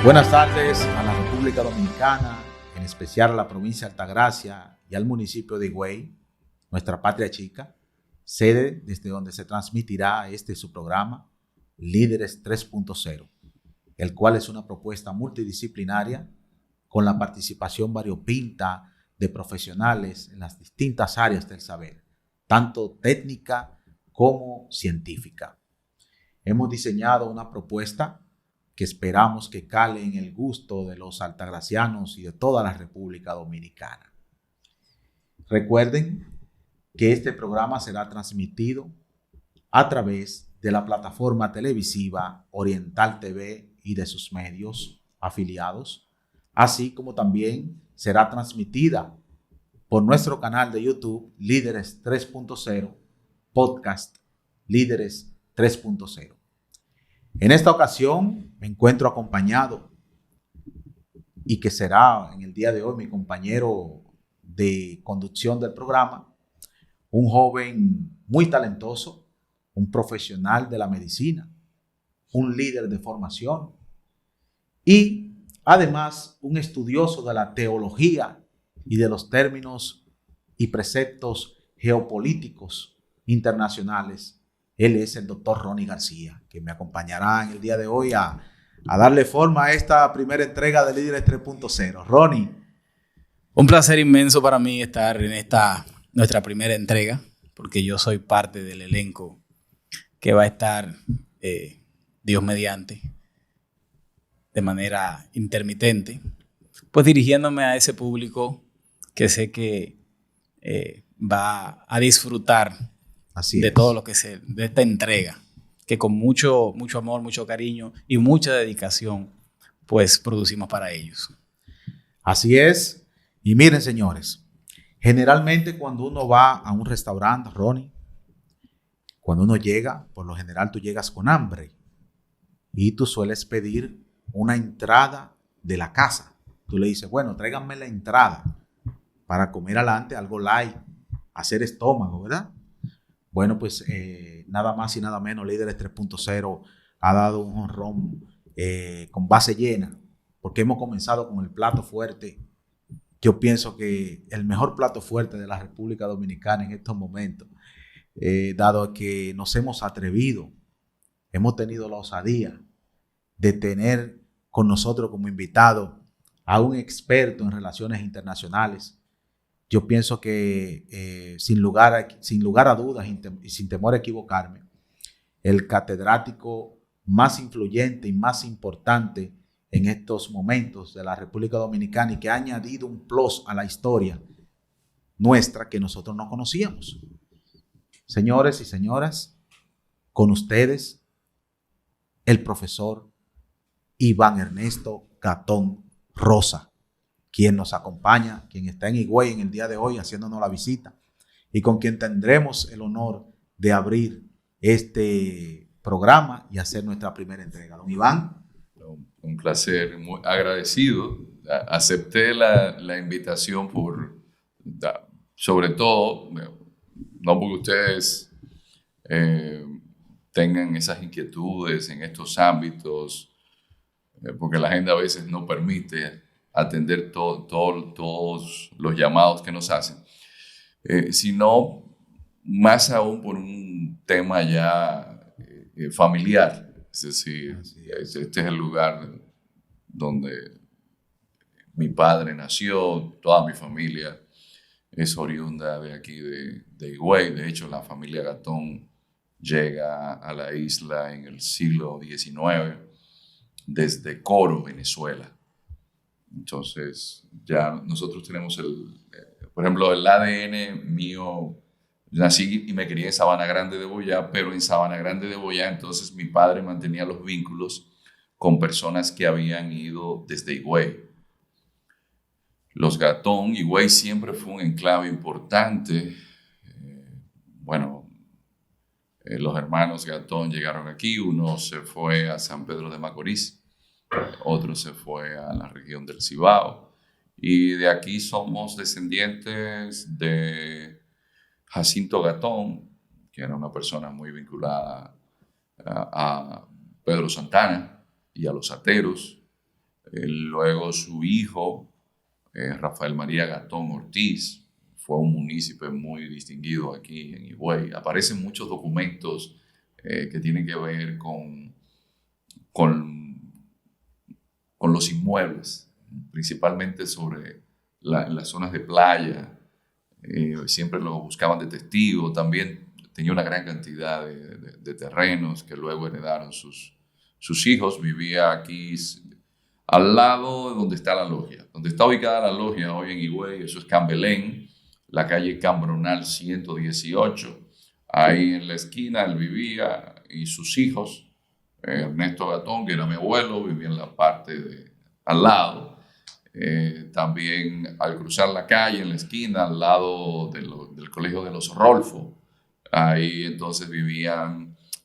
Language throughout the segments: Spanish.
Buenas tardes a la República Dominicana, en especial a la provincia de Altagracia y al municipio de Higüey, nuestra patria chica, sede desde donde se transmitirá su programa, Líderes 3.0, el cual es una propuesta multidisciplinaria con la participación variopinta de profesionales en las distintas áreas del saber, tanto técnica como científica. Hemos diseñado una propuesta que esperamos que cale en el gusto de los altagracianos y de toda la República Dominicana. Recuerden que este programa será transmitido a través de la plataforma televisiva Oriental TV y de sus medios afiliados, así como también será transmitida por nuestro canal de YouTube Líderes 3.0, podcast Líderes 3.0. En esta ocasión me encuentro acompañado y que será en el día de hoy mi compañero de conducción del programa, un joven muy talentoso, un profesional de la medicina, un líder de formación y además un estudioso de la teología y de los términos y preceptos geopolíticos internacionales. Él es el doctor Ronnie García, que me acompañará en el día de hoy a darle forma a esta primera entrega de Líderes 3.0. Ronnie. Un placer inmenso para mí estar en nuestra primera entrega, porque yo soy parte del elenco que va a estar, Dios mediante, de manera intermitente, pues dirigiéndome a ese público que sé que va a disfrutar de todo lo que de esta entrega, que con mucho amor, mucho cariño y mucha dedicación, pues producimos para ellos. Así es. Y miren, señores, generalmente cuando uno va a un restaurante, Ronnie, cuando uno llega, por lo general tú llegas con hambre y tú sueles pedir una entrada de la casa. Tú le dices, bueno, tráiganme la entrada para comer adelante, algo light, hacer estómago, ¿verdad? Bueno, pues nada más y nada menos, Líderes 3.0 ha dado un jonrón con base llena, porque hemos comenzado con el plato fuerte. Yo pienso que el mejor plato fuerte de la República Dominicana en estos momentos, dado que nos hemos atrevido, hemos tenido la osadía de tener con nosotros como invitado a un experto en relaciones internacionales. Yo pienso que sin lugar a dudas y sin temor a equivocarme, el catedrático más influyente y más importante en estos momentos de la República Dominicana y que ha añadido un plus a la historia nuestra que nosotros no conocíamos. Señores y señoras, con ustedes, el profesor Iván Ernesto Gatón Rosa, quien nos acompaña, quien está en Higüey en el día de hoy haciéndonos la visita y con quien tendremos el honor de abrir este programa y hacer nuestra primera entrega. Don Iván. Un placer, muy agradecido. Acepté la invitación sobre todo, no porque ustedes tengan esas inquietudes en estos ámbitos, porque la agenda a veces no permite atender todos los llamados que nos hacen, sino más aún por un tema ya familiar. Es decir, este es el lugar donde mi padre nació, toda mi familia es oriunda de aquí de Higüey. De hecho, la familia Gatón llega a la isla en el siglo XIX desde Coro, Venezuela. Entonces, ya nosotros tenemos por ejemplo, el ADN mío. Nací y me crié en Sabana Grande de Boyá, pero en Sabana Grande de Boyá, entonces mi padre mantenía los vínculos con personas que habían ido desde Higüey. Los Gatón, Higüey siempre fue un enclave importante. Los hermanos Gatón llegaron aquí, uno se fue a San Pedro de Macorís, otro se fue a la región del Cibao, y de aquí somos descendientes de Jacinto Gatón, que era una persona muy vinculada a Pedro Santana y a los ateros, Luego su hijo, Rafael María Gatón Ortiz, fue un munícipe muy distinguido aquí en Higüey. Aparecen muchos documentos que tienen que ver con los inmuebles, principalmente sobre las zonas de playa. Siempre lo buscaban de testigo. También tenía una gran cantidad de terrenos que luego heredaron sus hijos. Vivía aquí al lado de donde está la logia. Donde está ubicada la logia hoy en Higüey, eso es Cambelén, la calle Cambronal 118. Ahí en la esquina él vivía y sus hijos, Ernesto Gatón, que era mi abuelo, vivía en la parte al lado. También al cruzar la calle en la esquina, al lado del colegio de los Rolfo, ahí entonces vivía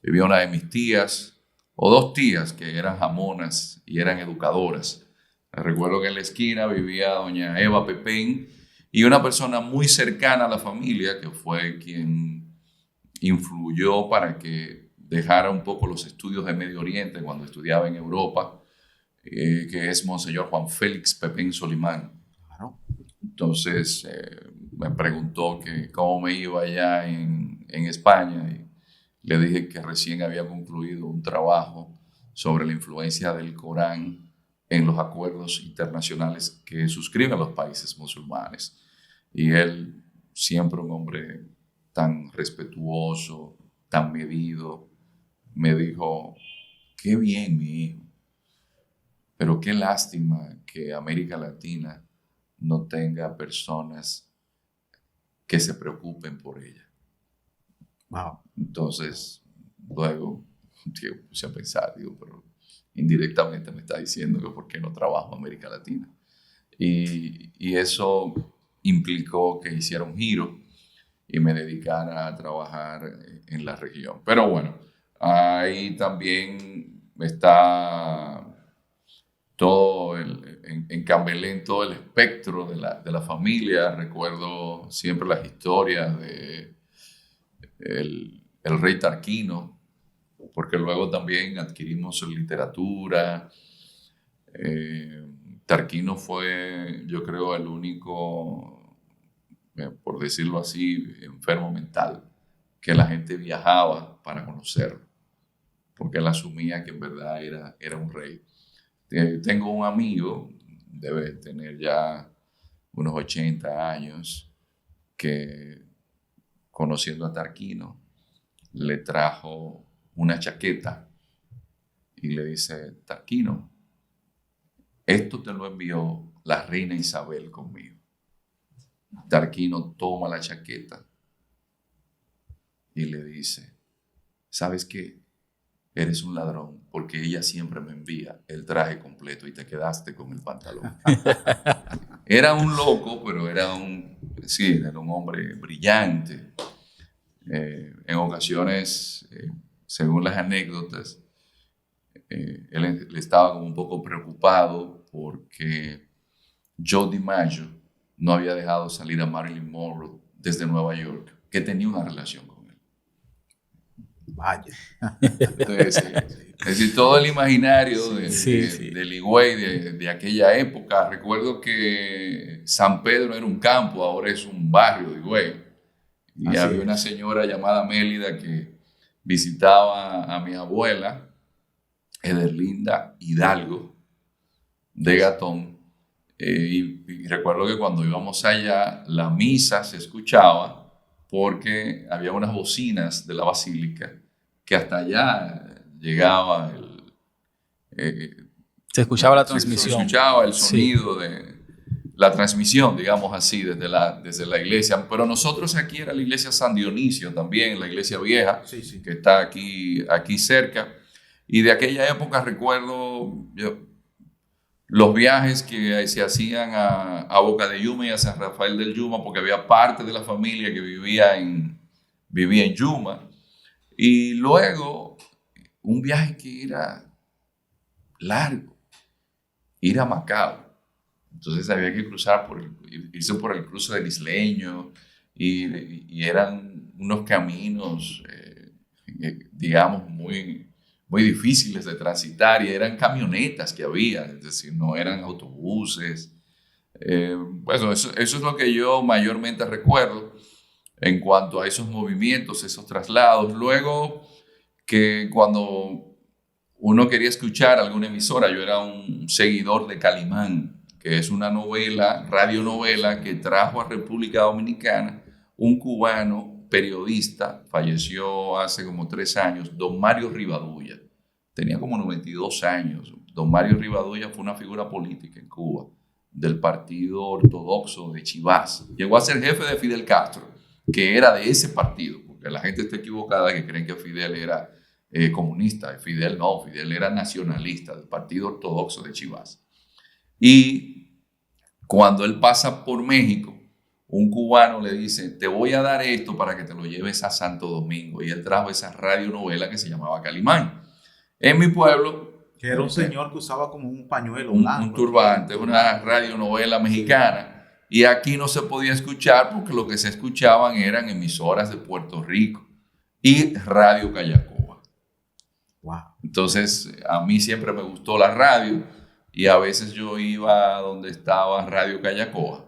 una de mis tías, o dos tías que eran jamonas y eran educadoras. Recuerdo que en la esquina vivía doña Eva Pepén y una persona muy cercana a la familia que fue quien influyó para que dejara un poco los estudios de Medio Oriente cuando estudiaba en Europa, que es Monseñor Juan Félix Pepén Solimán. Claro. Entonces me preguntó que cómo me iba allá en España y le dije que recién había concluido un trabajo sobre la influencia del Corán en los acuerdos internacionales que suscriben los países musulmanes. Y él, siempre un hombre tan respetuoso, tan medido, me dijo, qué bien, mi hijo, pero qué lástima que América Latina no tenga personas que se preocupen por ella. Wow. Entonces, luego, puse a pensar, pero indirectamente me está diciendo que por qué no trabajo en América Latina. Y eso implicó que hiciera un giro y me dedicara a trabajar en la región. Pero bueno, ahí también está todo en Cambelén, todo el espectro de la familia. Recuerdo siempre las historias de el rey Tarquino, porque luego también adquirimos literatura. Tarquino fue, yo creo, el único, por decirlo así, enfermo mental, que la gente viajaba para conocerlo, porque él asumía que en verdad era un rey. Tengo un amigo, debe tener ya unos 80 años, que conociendo a Tarquino, le trajo una chaqueta y le dice, Tarquino, esto te lo envió la reina Isabel conmigo. Tarquino toma la chaqueta y le dice, ¿sabes qué? Eres un ladrón, porque ella siempre me envía el traje completo y te quedaste con el pantalón. Era un loco, pero era un hombre brillante. En ocasiones, según las anécdotas, él estaba como un poco preocupado porque Joe DiMaggio no había dejado salir a Marilyn Monroe desde Nueva York, que tenía una relación con él. Vaya. Entonces, es decir, todo el imaginario del Higüey de aquella época. Recuerdo que San Pedro era un campo, ahora es un barrio de Higüey. Y Así había es. una señora llamada Mélida que visitaba a mi abuela, Ederlinda Hidalgo, de Gatón. Y recuerdo que cuando íbamos allá, la misa se escuchaba porque había unas bocinas de la basílica que hasta allá llegaba Se escuchaba la transmisión. Se escuchaba el sonido de la transmisión, digamos así, desde la iglesia. Pero nosotros aquí era la iglesia San Dionisio también, la iglesia vieja, Sí. que está aquí cerca. Y de aquella época recuerdo los viajes que se hacían a Boca de Yuma y a San Rafael del Yuma, porque había parte de la familia que vivía en Yuma. Y luego un viaje que era largo, ir a Macao. Entonces había que irse por el cruce del Isleño y eran unos caminos, digamos, muy, muy difíciles de transitar y eran camionetas que había, es decir, no eran autobuses. Bueno, eso es lo que yo mayormente recuerdo en cuanto a esos movimientos, esos traslados. Luego que cuando uno quería escuchar alguna emisora, yo era un seguidor de Calimán, que es una novela, radionovela que trajo a República Dominicana un cubano periodista, falleció hace como 3 años, don Mario Rivadulla. Tenía como 92 años. Don Mario Rivadulla fue una figura política en Cuba, del Partido Ortodoxo de Chivas. Llegó a ser jefe de Fidel Castro, que era de ese partido, porque la gente está equivocada que creen que Fidel era comunista. Fidel no, Fidel era nacionalista del Partido Ortodoxo de Chivas. Y cuando él pasa por México, un cubano le dice, te voy a dar esto para que te lo lleves a Santo Domingo. Y él trajo esa radionovela que se llamaba Calimán. En mi pueblo... Que era un señor que usaba como un pañuelo blanco. Un turbante, una radionovela mexicana. Sí. Y aquí no se podía escuchar porque lo que se escuchaban eran emisoras de Puerto Rico y Radio Callacoa. Wow. Entonces, a mí siempre me gustó la radio y a veces yo iba a donde estaba Radio Callacoa.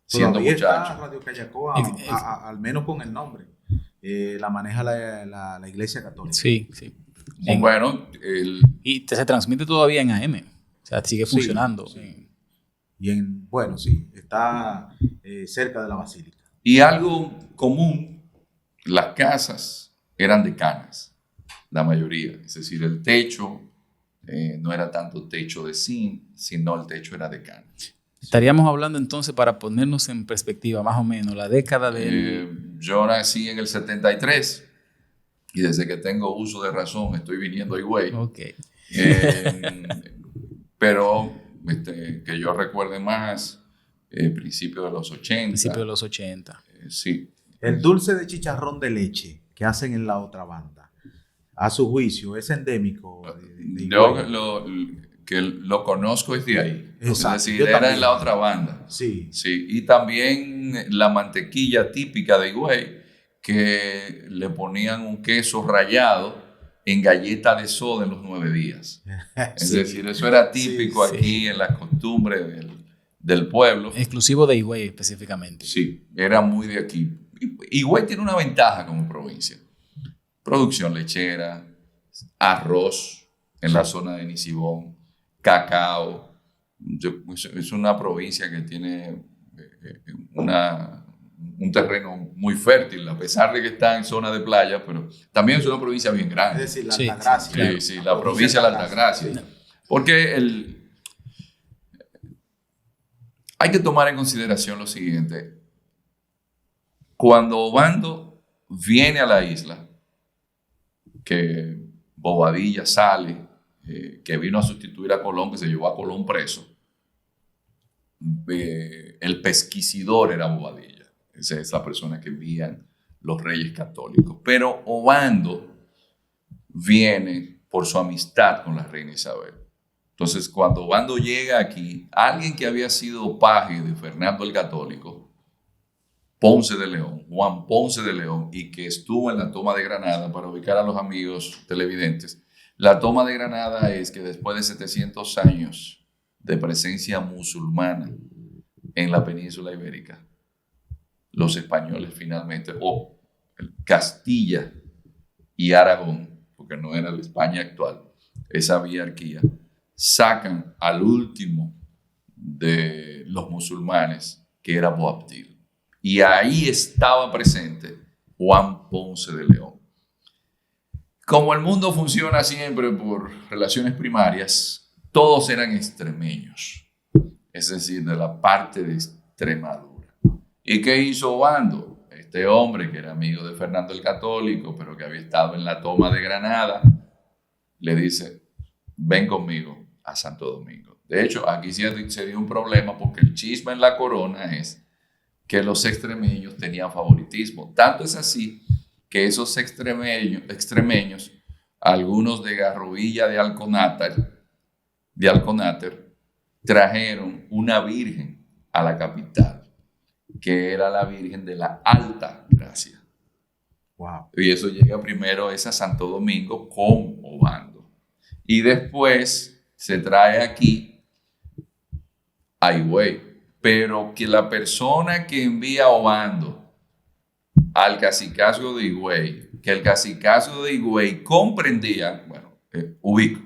Siendo muchacho. Está Radio Callacoa, al menos con el nombre. La maneja la Iglesia Católica. Sí, sí. Bueno, y se transmite todavía en AM. O sea, sigue funcionando. Sí. Y bueno, sí, está cerca de la basílica. Y algo común, las casas eran de canas, la mayoría. Es decir, el techo no era tanto techo de zinc, sino el techo era de canas. Estaríamos hablando entonces, para ponernos en perspectiva, más o menos, la década de... Yo nací en el 73 y desde que tengo uso de razón estoy viniendo a Higüey. Okay. Pero que yo recuerde más, principios de los 80. Principios de los 80. Sí. El dulce de chicharrón de leche que hacen en la otra banda, a su juicio, es endémico de yo que lo conozco es de ahí. Exacto. Es decir, era en la otra banda. Sí. Sí. Y también la mantequilla típica de Higüey, que le ponían un queso rallado en galleta de soda en los 9 días. Es decir, eso era típico aquí en las costumbres del pueblo. Exclusivo de Higüey específicamente. Sí, era muy de aquí. Higüey tiene una ventaja como provincia. Producción lechera, arroz en la zona de Nisibón, cacao. Es una provincia que tiene un terreno muy fértil, a pesar de que está en zona de playa, pero también es una provincia bien grande. Es decir, la Altagracia. Sí, la provincia de la Altagracia. Sí. Porque hay que tomar en consideración lo siguiente. Cuando Obando viene a la isla, que Bobadilla sale, que vino a sustituir a Colón, que se llevó a Colón preso, el pesquisidor era Bobadilla. Esa es la persona que envían los reyes católicos. Pero Obando viene por su amistad con la reina Isabel. Entonces, cuando Obando llega aquí, alguien que había sido paje de Fernando el Católico, Ponce de León, Juan Ponce de León, y que estuvo en la toma de Granada, para ubicar a los amigos televidentes, la toma de Granada es que después de 700 años de presencia musulmana en la península ibérica, los españoles finalmente, Castilla y Aragón, porque no era la España actual, esa hierarquía, sacan al último de los musulmanes, que era Boabdil. Y ahí estaba presente Juan Ponce de León. Como el mundo funciona siempre por relaciones primarias, todos eran extremeños, es decir, de la parte de Extremadura. ¿Y qué hizo Obando? Este hombre que era amigo de Fernando el Católico, pero que había estado en la toma de Granada, le dice, ven conmigo a Santo Domingo. De hecho, aquí se dio un problema porque el chisme en la corona es que los extremeños tenían favoritismo. Tanto es así que esos extremeños, algunos de Garrovilla de Alconáter, trajeron una virgen a la capital, que era la Virgen de la Alta Gracia. Wow. Y eso llega primero a Santo Domingo con Obando. y después se trae aquí a Higüey. Pero que la persona que envía a Obando al cacicazgo de Higüey, que el cacicazgo de Higüey comprendía, bueno, ubico,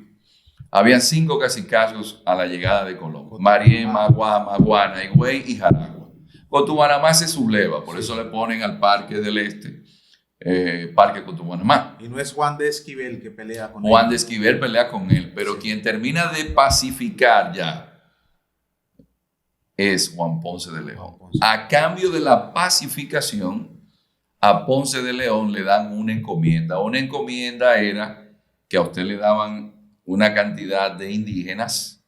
habían 5 cacicazgos a la llegada de Colón: Mariema, Guama, Guana, Higüey y Jaragua. Cotubanamá se subleva, por eso le ponen al Parque del Este, Parque Cotubanamá. Y no es Juan de Esquivel que pelea con Juan él. de Esquivel pelea con él, pero quien termina de pacificar ya es Juan Ponce de León. A cambio de la pacificación, a Ponce de León le dan una encomienda. Una encomienda era que a usted le daban una cantidad de indígenas,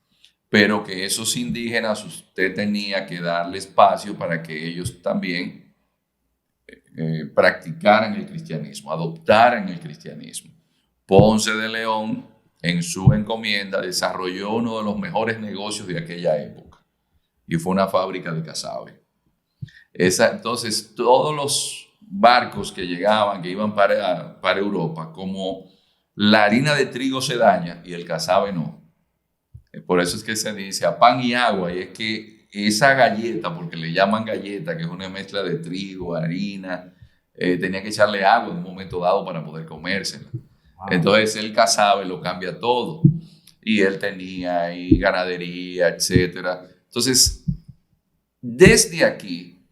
pero que esos indígenas usted tenía que darle espacio para que ellos también practicaran el cristianismo, adoptaran el cristianismo. Ponce de León, en su encomienda, desarrolló uno de los mejores negocios de aquella época, y fue una fábrica de casabe. Entonces, todos los barcos que llegaban, que iban para Europa, como la harina de trigo se daña y el casabe no. Por eso es que se dice a pan y agua, y es que esa galleta, porque le llaman galleta, que es una mezcla de trigo, harina, tenía que echarle agua en un momento dado para poder comérsela. Wow. Entonces el casabe lo cambia todo, y él tenía ahí ganadería, etcétera. Entonces, desde aquí,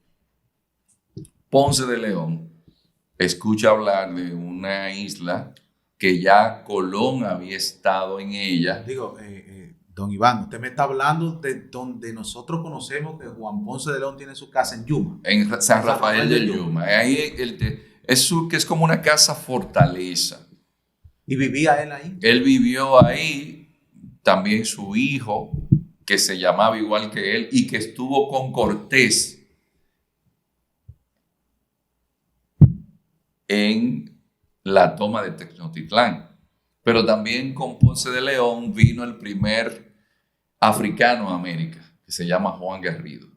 Ponce de León escucha hablar de una isla que ya Colón había estado en ella. Digo, don Iván, usted me está hablando de donde nosotros conocemos que Juan Ponce de León tiene su casa en Yuma. En San Rafael del Yuma. Ahí que es como una casa fortaleza. ¿Y vivía él ahí? Él vivió ahí, también su hijo, que se llamaba igual que él y que estuvo con Cortés en la toma de Tenochtitlán. Pero también con Ponce de León vino el primer africano a América, que se llama Juan Garrido,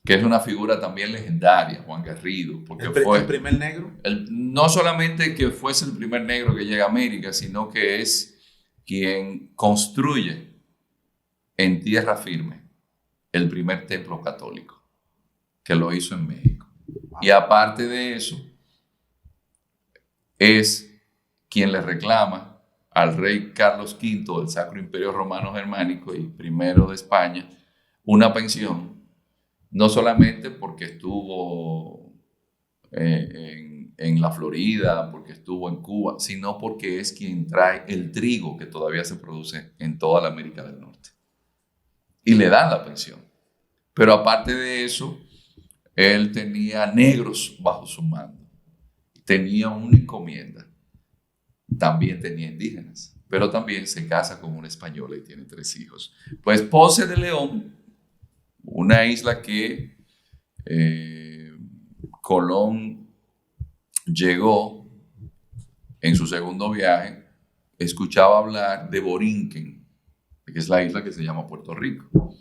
que es una figura también legendaria, Juan Garrido, porque fue el primer negro. No solamente que fuese el primer negro que llega a América, sino que es quien construye en tierra firme el primer templo católico, que lo hizo en México. Wow. Y aparte de eso, es quien le reclama al rey Carlos V del Sacro Imperio Romano Germánico y primero de España una pensión, no solamente porque estuvo en la Florida, porque estuvo en Cuba, sino porque es quien trae el trigo que todavía se produce en toda la América del Norte. Y le dan la pensión. Pero aparte de eso, él tenía negros bajo su mando. Tenía una encomienda. También tenía indígenas. Pero también se casa con una española y tiene 3 hijos. Pues Ponce de León, una isla que Colón llegó en su segundo viaje, escuchaba hablar de Borinquen, que es la isla que se llama Puerto Rico.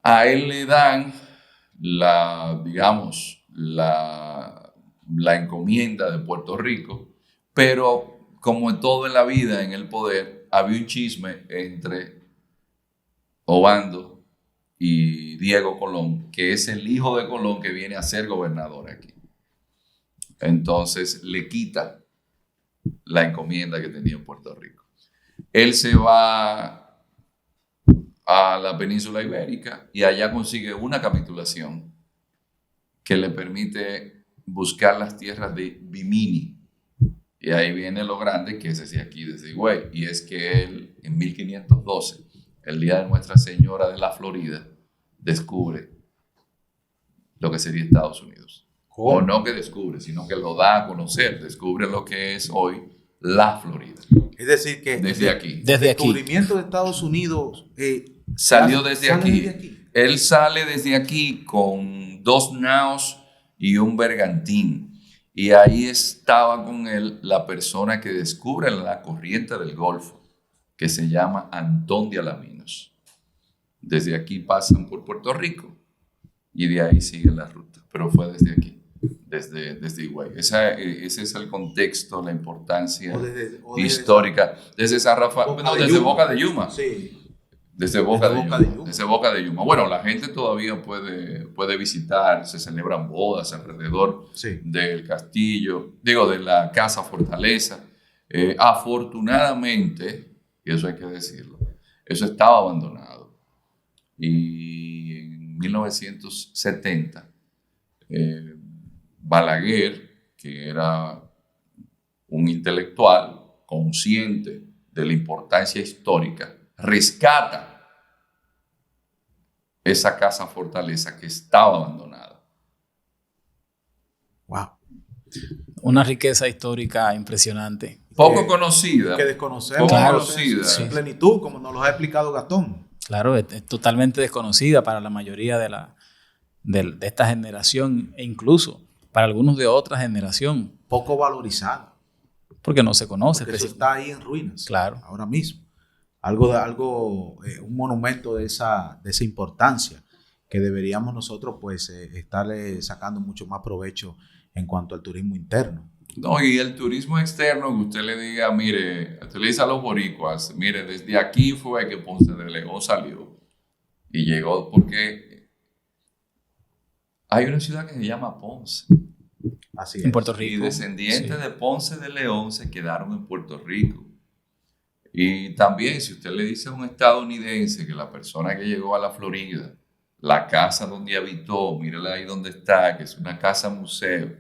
A él le dan la encomienda de Puerto Rico, pero como en todo en la vida, en el poder, había un chisme entre Obando y Diego Colón, que es el hijo de Colón que viene a ser gobernador aquí. Entonces le quita la encomienda que tenía en Puerto Rico. Él se va a la península ibérica y allá consigue una capitulación que le permite buscar las tierras de Bimini. Y ahí viene lo grande, que es desde aquí, desde Higüey. Y es que él, en 1512, el día de Nuestra Señora de la Florida, descubre lo que sería Estados Unidos. ¿Cómo? O no que descubre, sino que lo da a conocer. Descubre lo que es hoy la Florida. Es decir, que desde aquí. Desde el descubrimiento de Estados Unidos salió desde aquí. Él sale desde aquí con 2 naos y un bergantín. Y ahí estaba con él la persona que descubre la corriente del Golfo, que se llama Antón de Alaminos. Desde aquí pasan por Puerto Rico y de ahí sigue la ruta, pero fue desde aquí. desde Higüey. Ese es el contexto, la importancia O desde histórica. Desde San Rafael, desde Boca de Yuma. Sí. Desde Boca de Yuma. Desde Boca de Yuma. Bueno, la gente todavía puede visitar, se celebran bodas alrededor del castillo, de la casa fortaleza. Afortunadamente, y eso hay que decirlo, eso estaba abandonado. Y en 1970, Balaguer, que era un intelectual consciente de la importancia histórica, rescata esa casa fortaleza que estaba abandonada. Wow. Una riqueza histórica impresionante. Poco conocida. Que desconocemos. Claro, en plenitud, como nos lo ha explicado Gastón. Claro, es totalmente desconocida para la mayoría de esta generación e incluso para algunos de otra generación. Poco valorizada. Porque no se conoce. Porque eso está ahí en ruinas. Claro. Ahora mismo. Un monumento de esa importancia que deberíamos nosotros pues estarle sacando mucho más provecho en cuanto al turismo interno. No, y el turismo externo, que usted le diga, mire, usted le dice a los boricuas, mire, desde aquí fue que Ponce de León salió y llegó, porque hay una ciudad que se llama Ponce. Así en Puerto Rico. Y descendientes de Ponce de León se quedaron en Puerto Rico. Y también, si usted le dice a un estadounidense que la persona que llegó a la Florida, la casa donde habitó, mírala ahí donde está, que es una casa museo,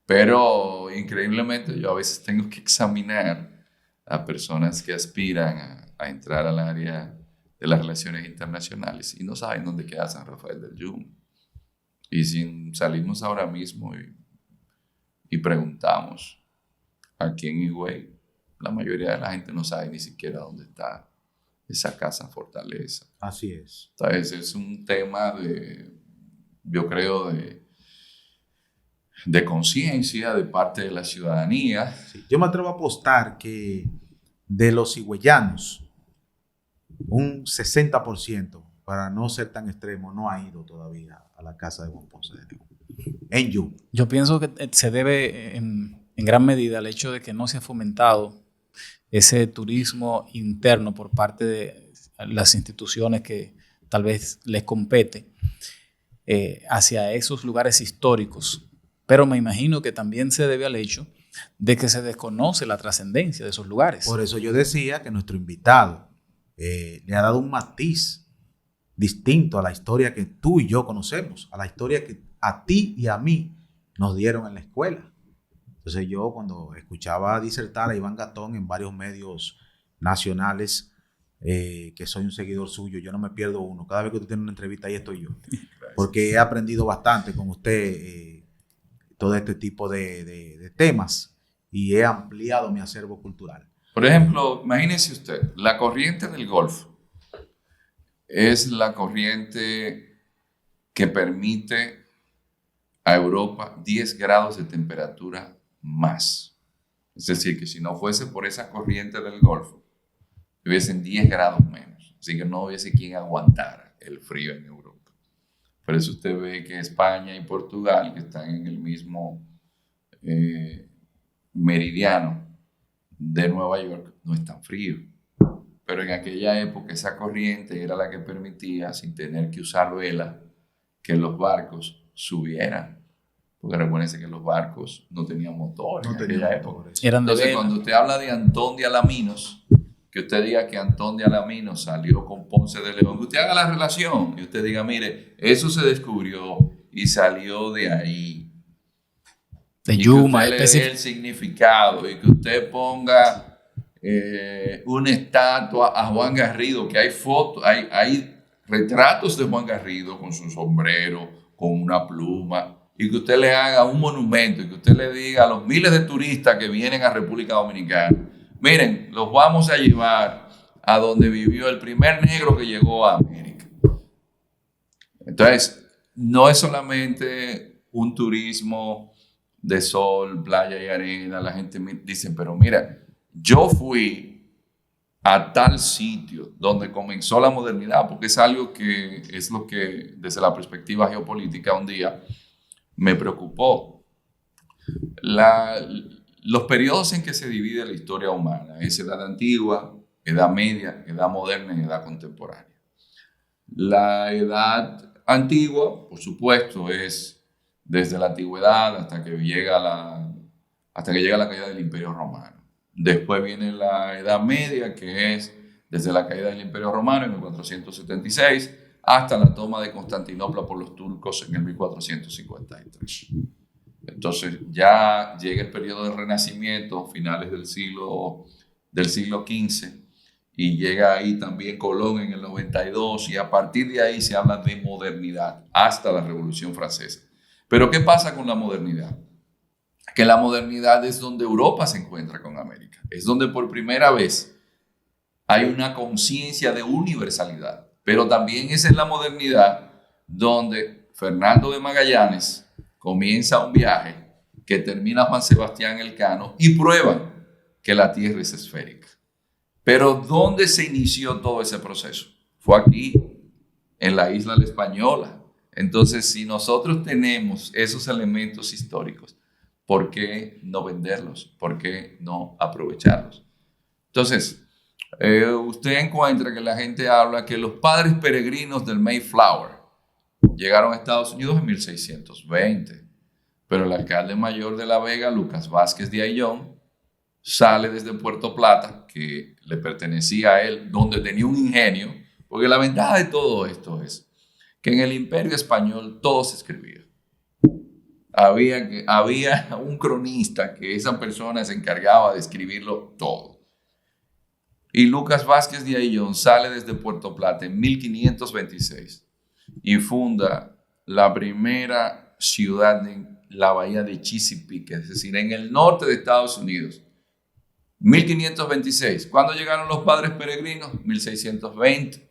pero increíblemente yo a veces tengo que examinar a personas que aspiran a entrar al área de las relaciones internacionales y no saben dónde queda San Rafael del Yuma. Y si salimos ahora mismo y preguntamos aquí en Higüey, la mayoría de la gente no sabe ni siquiera dónde está esa casa fortaleza. Así es. Entonces es un tema yo creo, de conciencia de parte de la ciudadanía. Sí. Yo me atrevo a apostar que de los higüeyanos, un 60%, para no ser tan extremo, no ha ido todavía a la casa de Juan Ponce de León. En Yuma. Yo pienso que se debe en gran medida al hecho de que no se ha fomentado ese turismo interno por parte de las instituciones que tal vez les compete hacia esos lugares históricos. Pero me imagino que también se debe al hecho de que se desconoce la trascendencia de esos lugares. Por eso yo decía que nuestro invitado le ha dado un matiz distinto a la historia que tú y yo conocemos, a la historia que a ti y a mí nos dieron en la escuela. Entonces yo cuando escuchaba disertar a Iván Gastón en varios medios nacionales, que soy un seguidor suyo, yo no me pierdo uno. Cada vez que tú tienes una entrevista, ahí estoy yo. Porque he aprendido bastante con usted todo este tipo de temas y he ampliado mi acervo cultural. Por ejemplo, imagínese usted, la corriente del Golfo es la corriente que permite a Europa 10 grados de temperatura más. Es decir, que si no fuese por esa corriente del Golfo, hubiesen 10 grados menos. Así que no hubiese quien aguantara el frío en Europa. Por eso usted ve que España y Portugal, que están en el mismo meridiano de Nueva York, no es tan frío. Pero en aquella época esa corriente era la que permitía, sin tener que usar vela, que los barcos subieran. Porque recuérdense que los barcos no tenían motor en aquella época. Entonces, cuando usted habla de Antón de Alaminos, que usted diga que Antón de Alaminos salió con Ponce de León, que usted haga la relación y usted diga, mire, eso se descubrió y salió de ahí. De Yuma, y que usted le dé el significado y que usted ponga una estatua a Juan Garrido, que hay fotos, hay retratos de Juan Garrido con su sombrero, con una pluma, y que usted le haga un monumento y que usted le diga a los miles de turistas que vienen a República Dominicana, miren, los vamos a llevar a donde vivió el primer negro que llegó a América. Entonces, no es solamente un turismo de sol, playa y arena. La gente dice, pero mira, yo fui a tal sitio donde comenzó la modernidad, porque es algo que es lo que desde la perspectiva geopolítica un día me preocupó. Los periodos en que se divide la historia humana es edad antigua, edad media, edad moderna y edad contemporánea. La edad antigua, por supuesto, es desde la antigüedad hasta que llega la caída del Imperio Romano. Después viene la Edad Media, que es desde la caída del Imperio Romano en 1476 hasta la toma de Constantinopla por los turcos en el 1453. Entonces ya llega el periodo del Renacimiento, finales del siglo XV, y llega ahí también Colón en el 92, y a partir de ahí se habla de modernidad hasta la Revolución Francesa. Pero ¿qué pasa con la modernidad? Que la modernidad es donde Europa se encuentra con América, es donde por primera vez hay una conciencia de universalidad, pero también es en la modernidad donde Fernando de Magallanes comienza un viaje que termina Juan Sebastián Elcano y prueba que la Tierra es esférica. Pero ¿dónde se inició todo ese proceso? Fue aquí, en la isla La Española. Entonces, si nosotros tenemos esos elementos históricos, ¿por qué no venderlos? ¿Por qué no aprovecharlos? Entonces, usted encuentra que la gente habla que los padres peregrinos del Mayflower llegaron a Estados Unidos en 1620, pero el alcalde mayor de La Vega, Lucas Vázquez de Ayllón, sale desde Puerto Plata, que le pertenecía a él, donde tenía un ingenio, porque la ventaja de todo esto es que en el Imperio Español todo se escribía. Había un cronista que esa persona se encargaba de escribirlo todo. Y Lucas Vázquez de Ayllón sale desde Puerto Plata en 1526 y funda la primera ciudad en la bahía de Chesapeake, es decir, en el norte de Estados Unidos. 1526. ¿Cuándo llegaron los padres peregrinos? 1620.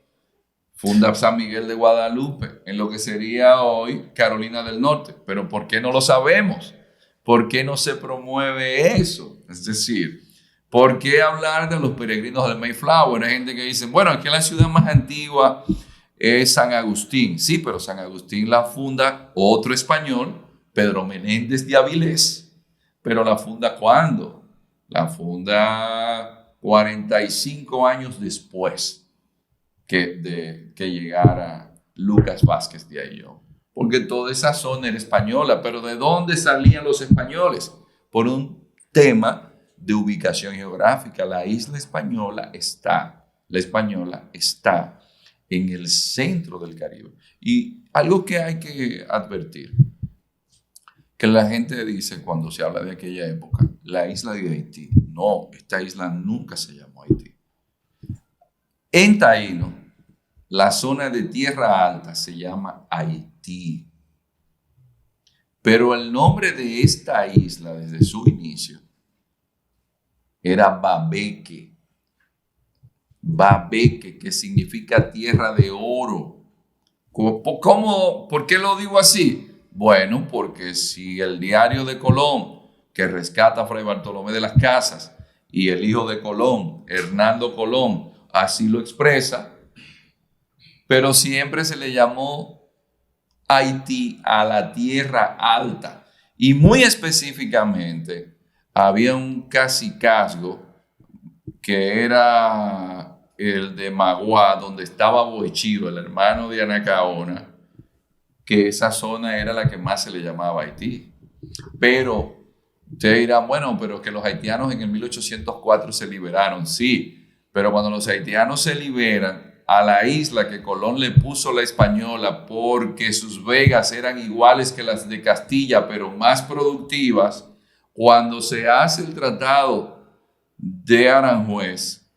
Funda San Miguel de Guadalupe, en lo que sería hoy Carolina del Norte. Pero ¿por qué no lo sabemos? ¿Por qué no se promueve eso? Es decir, ¿por qué hablar de los peregrinos del Mayflower? Hay gente que dice, bueno, aquí la ciudad más antigua es San Agustín. Sí, pero San Agustín la funda otro español, Pedro Menéndez de Avilés. Pero ¿la funda cuándo? La funda 45 años después que llegara Lucas Vázquez de Ayllón. Porque toda esa zona era española. Pero ¿de dónde salían los españoles? Por un tema de ubicación geográfica. La Española está en el centro del Caribe. Y algo que hay que advertir, que la gente dice cuando se habla de aquella época, la isla de Haití. No, esta isla nunca se llamó Haití. En Taíno, la zona de tierra alta se llama Haití. Pero el nombre de esta isla desde su inicio era Babeque. Babeque, que significa tierra de oro. ¿Por qué lo digo así? Bueno, porque si el diario de Colón, que rescata a Fray Bartolomé de las Casas, y el hijo de Colón, Hernando Colón, así lo expresa, pero siempre se le llamó Haití a la tierra alta. Y muy específicamente, había un cacicazgo que era el de Maguá, donde estaba Boichido, el hermano de Anacaona, que esa zona era la que más se le llamaba Haití. Pero ustedes dirán, bueno, pero que los haitianos en el 1804 se liberaron. Sí, pero cuando los haitianos se liberan, a la isla que Colón le puso La Española porque sus vegas eran iguales que las de Castilla, pero más productivas, cuando se hace el tratado de Aranjuez,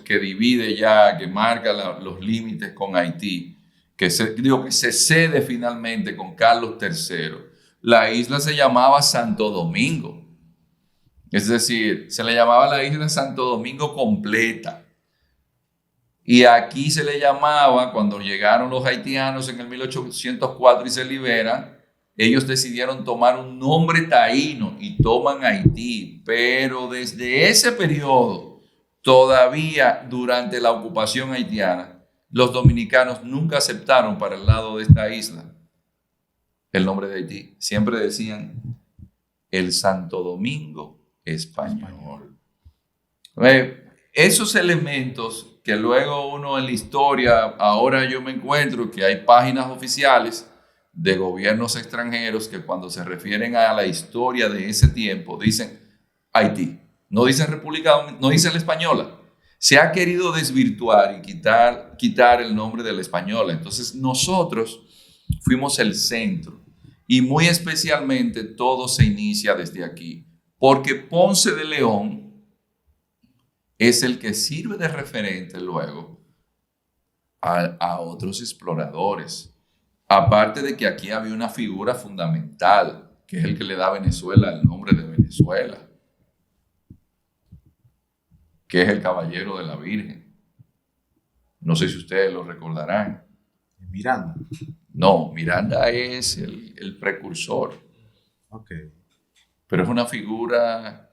que divide ya, que marca los límites con Haití, que se cede finalmente con Carlos III, la isla se llamaba Santo Domingo. Es decir, se le llamaba la isla Santo Domingo completa. Y aquí se le llamaba, cuando llegaron los haitianos en el 1804 y se liberan, ellos decidieron tomar un nombre taíno y toman Haití. Pero desde ese periodo, todavía durante la ocupación haitiana, los dominicanos nunca aceptaron para el lado de esta isla el nombre de Haití. Siempre decían el Santo Domingo español. Esos elementos que luego uno en la historia, ahora yo me encuentro que hay páginas oficiales de gobiernos extranjeros que cuando se refieren a la historia de ese tiempo dicen Haití, no dicen República, no dicen la Española. Se ha querido desvirtuar y quitar el nombre de la Española. Entonces nosotros fuimos el centro y muy especialmente todo se inicia desde aquí, porque Ponce de León es el que sirve de referente luego a otros exploradores. Aparte de que aquí había una figura fundamental, que es el que le da a Venezuela el nombre de Venezuela, que es el Caballero de la Virgen. No sé si ustedes lo recordarán. Miranda. No, Miranda es el precursor. Ok. Pero es una figura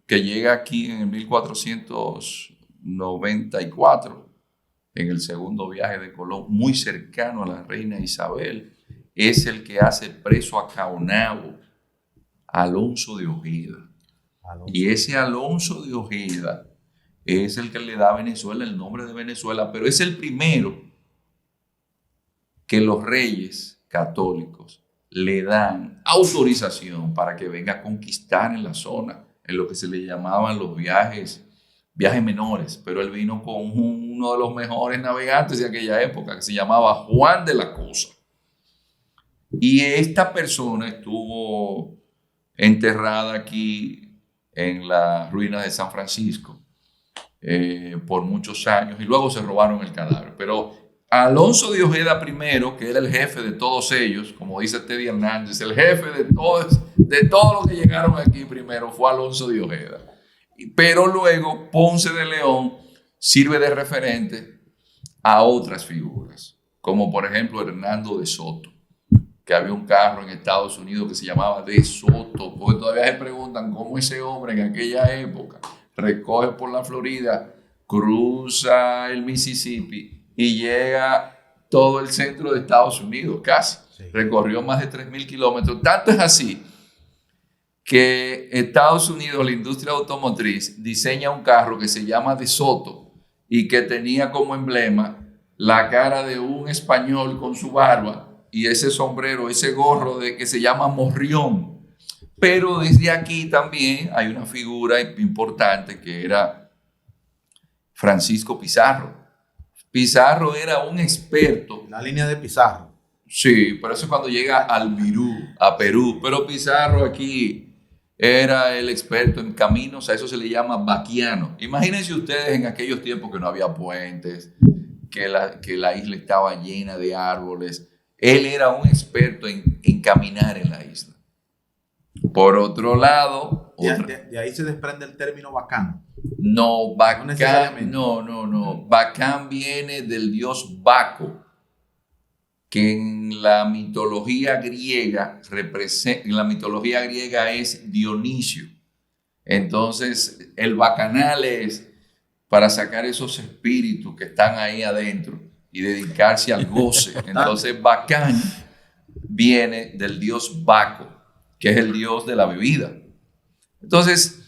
que llega aquí en 1494, en el segundo viaje de Colón, muy cercano a la reina Isabel. Es el que hace preso a Caonabo, Alonso de Ojeda. Y ese Alonso de Ojeda es el que le da a Venezuela el nombre de Venezuela, pero es el primero que los reyes católicos le dan autorización para que venga a conquistar en la zona, en lo que se le llamaban los viajes menores, pero él vino con uno de los mejores navegantes de aquella época, que se llamaba Juan de la Cosa. Y esta persona estuvo enterrada aquí en las ruinas de San Francisco por muchos años y luego se robaron el cadáver. Pero Alonso de Ojeda primero, que era el jefe de todos ellos, como dice Teddy Hernández, el jefe de todos los que llegaron aquí primero fue Alonso de Ojeda. Pero luego Ponce de León sirve de referente a otras figuras, como por ejemplo Hernando de Soto, que había un carro en Estados Unidos que se llamaba de Soto, porque todavía se preguntan cómo ese hombre en aquella época recoge por la Florida, cruza el Mississippi y llega todo el centro de Estados Unidos, casi. Sí. Recorrió más de 3.000 kilómetros. Tanto es así que Estados Unidos, la industria automotriz, diseña un carro que se llama De Soto y que tenía como emblema la cara de un español con su barba y ese sombrero, ese gorro que se llama morrión. Pero desde aquí también hay una figura importante que era Francisco Pizarro. Pizarro era un experto. La línea de Pizarro. Sí, por eso cuando llega al a Perú. Pero Pizarro aquí era el experto en caminos, a eso se le llama vaquiano. Imagínense ustedes en aquellos tiempos que no había puentes, que la isla estaba llena de árboles. Él era un experto en caminar en la isla. Por otro lado... De ahí se desprende el término bacán. No, bacán, no. Bacán viene del dios Baco, que en la mitología griega es Dionisio. Entonces, el bacanal es para sacar esos espíritus que están ahí adentro y dedicarse al goce. Entonces, bacán viene del dios Baco, que es el dios de la bebida. Entonces,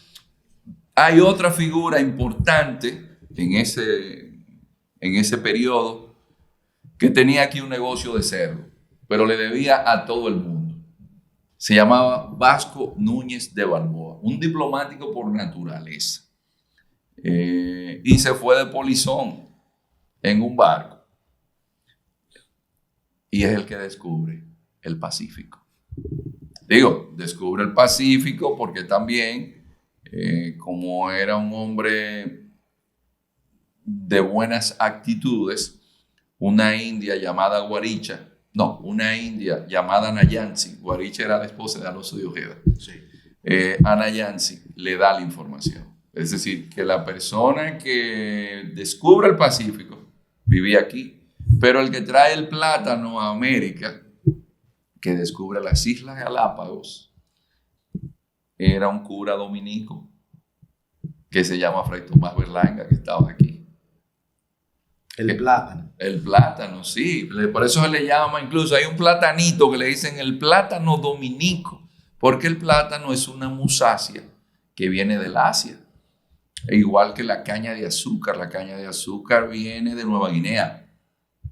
hay otra figura importante en ese periodo que tenía aquí un negocio de cerdo, pero le debía a todo el mundo. Se llamaba Vasco Núñez de Balboa, un diplomático por naturaleza. Y se fue de polizón en un barco. Y es el que descubre el Pacífico. Descubre el Pacífico porque también, como era un hombre de buenas actitudes, una india llamada Nayansi, Guaricha era la esposa de Alonso de Ojeda, sí. A Nayansi le da la información. Es decir, que la persona que descubre el Pacífico vivía aquí, pero el que trae el plátano a América, que descubre las Islas Galápagos, era un cura dominico que se llama Fray Tomás Berlanga, que estaba aquí. El plátano. El plátano, sí. Por eso se le llama, incluso hay un platanito que le dicen el plátano dominico, porque el plátano es una musácea que viene del Asia. Igual que la caña de azúcar. La caña de azúcar viene de Nueva Guinea,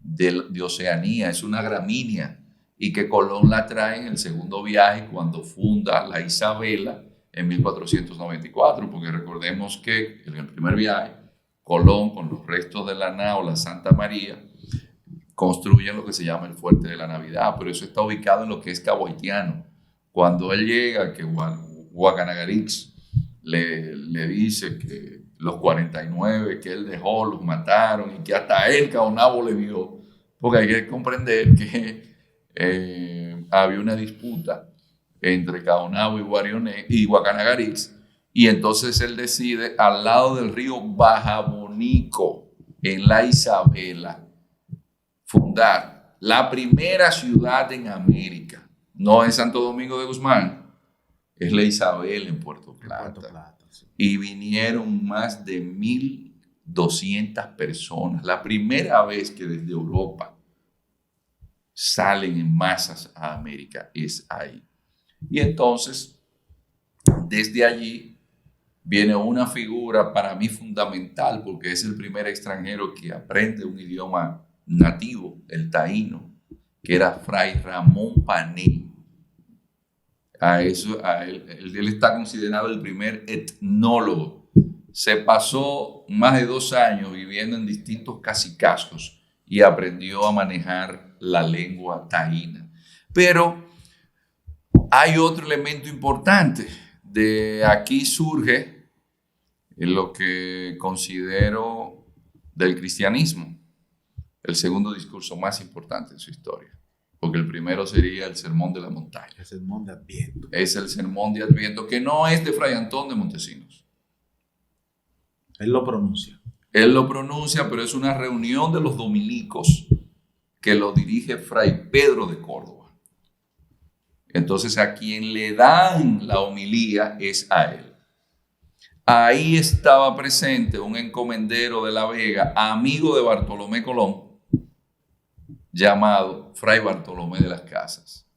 de Oceanía, es una gramínea, y que Colón la trae en el segundo viaje cuando funda la Isabela en 1494, porque recordemos que en el primer viaje, Colón, con los restos de la nao, la Santa María, construyen lo que se llama el Fuerte de la Navidad, pero eso está ubicado en lo que es Cabo Haitiano. Cuando él llega, que Guacanagarix le dice que los 49 que él dejó los mataron y que hasta él, Caonabo, le vio, porque hay que comprender que había una disputa entre Caonabo y Guacanagarix, y entonces él decide, al lado del río Bajabonico, en la Isabela, fundar la primera ciudad en América. No es Santo Domingo de Guzmán, es la Isabela en Puerto Plata. Sí. Y vinieron más de 1,200 personas. La primera vez que desde Europa salen en masas a América es ahí. Y entonces, desde allí, viene una figura para mí fundamental, porque es el primer extranjero que aprende un idioma nativo, el taíno, que era Fray Ramón Pané. Él está considerado el primer etnólogo. Se pasó más de 2 años viviendo en distintos cacicazgos y aprendió a manejar la lengua taína. Pero hay otro elemento importante. De aquí surge lo que considero del cristianismo, el segundo discurso más importante en su historia, porque el primero sería el Sermón de la Montaña. El Sermón de Adviento. Es el Sermón de Adviento, que no es de Fray Antón de Montesinos. Él lo pronuncia. Él lo pronuncia, pero es una reunión de los dominicos que lo dirige Fray Pedro de Córdoba. Entonces, a quien le dan la homilía es a él. Ahí estaba presente un encomendero de La Vega, amigo de Bartolomé Colón, llamado Fray Bartolomé de las Casas.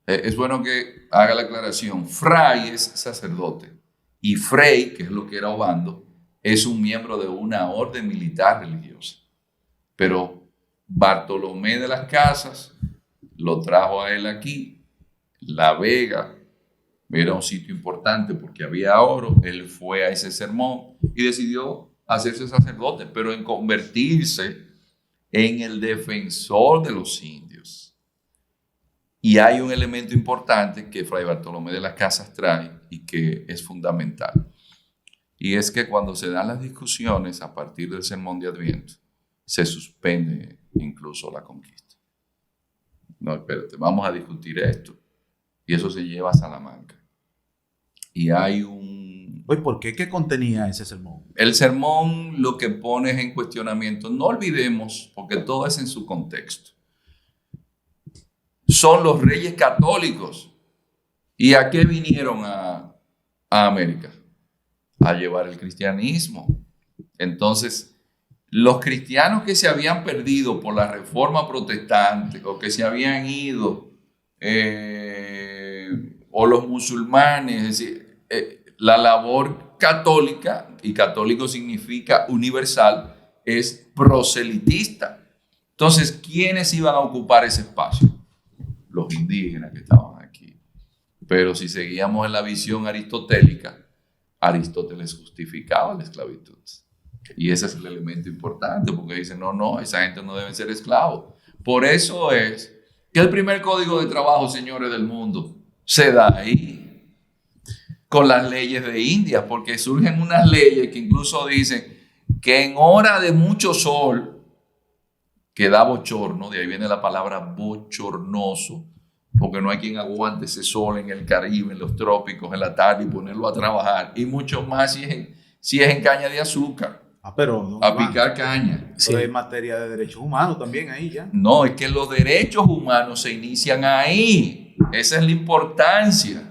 Es bueno que haga la aclaración. Fray es sacerdote y Frei, que es lo que era Obando, es un miembro de una orden militar religiosa. Pero Bartolomé de las Casas lo trajo a él aquí. La Vega era un sitio importante porque había oro. Él fue a ese sermón y decidió hacerse sacerdote, pero en convertirse en el defensor de los indios. Y hay un elemento importante que Fray Bartolomé de las Casas trae y que es fundamental. Y es que cuando se dan las discusiones a partir del Sermón de Adviento, se suspende incluso la conquista. No, espérate, vamos a discutir esto. Y eso se lleva a Salamanca. Y hay un... Oye, ¿por qué? ¿Qué contenía ese sermón? El sermón lo que pone en cuestionamiento, no olvidemos, porque todo es en su contexto, son los reyes católicos. ¿Y a qué vinieron a América? A llevar el cristianismo. Entonces, los cristianos que se habían perdido por la reforma protestante o que se habían ido... o los musulmanes, es decir, la labor católica, y católico significa universal, es proselitista. Entonces, ¿quiénes iban a ocupar ese espacio? Los indígenas que estaban aquí. Pero si seguíamos en la visión aristotélica, Aristóteles justificaba la esclavitud. Y ese es el elemento importante, porque dicen, no, esa gente no debe ser esclavos. Por eso es que el primer código de trabajo, señores del mundo, se da ahí, con las leyes de India, porque surgen unas leyes que incluso dicen que en hora de mucho sol, que da bochorno, de ahí viene la palabra bochornoso, porque no hay quien aguante ese sol en el Caribe, en los trópicos, en la tarde y ponerlo a trabajar, y mucho más si es en caña de azúcar. Pero a picar caña. Sí. Es materia de derechos humanos también ahí ya. No, es que los derechos humanos se inician ahí. Esa es la importancia.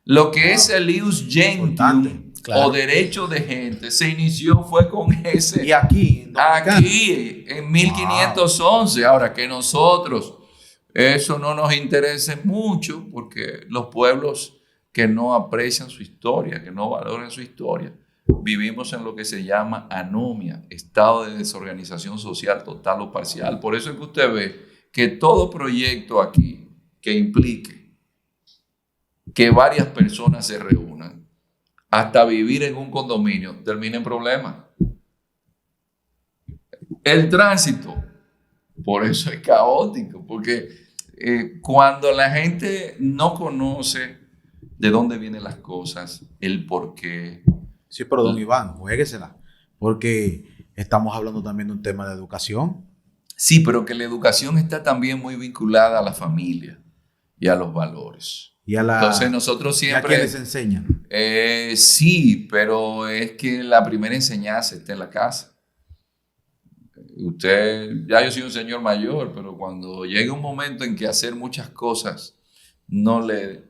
Lo que es el ius gentium Claro. o derechos de gente se inició fue con ese. Y aquí, en Dominicana. Aquí, en 1511. Ahora que nosotros, eso no nos interese mucho porque los pueblos que no aprecian su historia, que no valoran su historia, vivimos en lo que se llama anomia, estado de desorganización social total o parcial. Por eso es que usted ve que todo proyecto aquí que implique que varias personas se reúnan, hasta vivir en un condominio, termina en problemas. El tránsito, por eso es caótico, porque cuando la gente no conoce de dónde vienen las cosas, el por qué. Sí, pero don Iván, juéguesela. Porque estamos hablando también de un tema de educación. Sí, pero que la educación está también muy vinculada a la familia y a los valores. Y a la, Entonces nosotros ¿y a siempre... quién les enseñan? Sí, pero es que la primera enseñanza está en la casa. Usted, ya yo soy un señor mayor, pero cuando llegue un momento en que hacer muchas cosas no le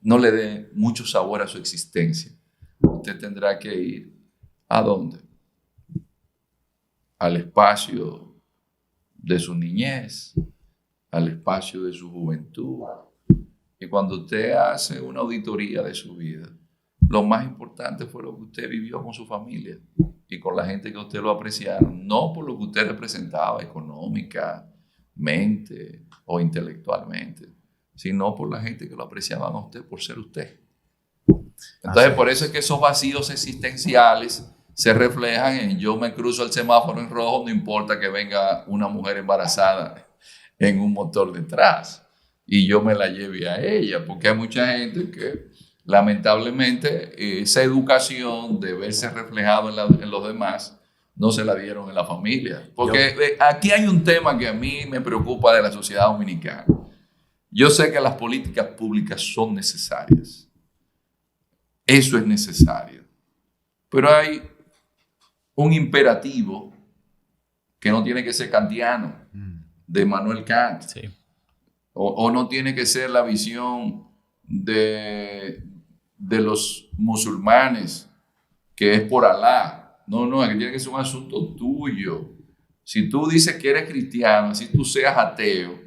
dé mucho sabor a su existencia, usted tendrá que ir ¿a dónde? Al espacio de su niñez, al espacio de su juventud. Y cuando usted hace una auditoría de su vida, lo más importante fue lo que usted vivió con su familia y con la gente que usted lo apreciaron, no por lo que usted representaba económicamente o intelectualmente, sino por la gente que lo apreciaban a usted por ser usted. Entonces, por eso es que esos vacíos existenciales se reflejan en yo me cruzo el semáforo en rojo, no importa que venga una mujer embarazada en un motor detrás y yo me la lleve a ella, porque hay mucha gente que lamentablemente esa educación de verse reflejado en los demás no se la dieron en la familia. Porque aquí hay un tema que a mí me preocupa de la sociedad dominicana. Yo sé que las políticas públicas son necesarias. Eso es necesario. Pero hay un imperativo que no tiene que ser kantiano, de Immanuel Kant. Sí. O no tiene que ser la visión de los musulmanes, que es por Alá. No, es que tiene que ser un asunto tuyo. Si tú dices que eres cristiano, si tú seas ateo,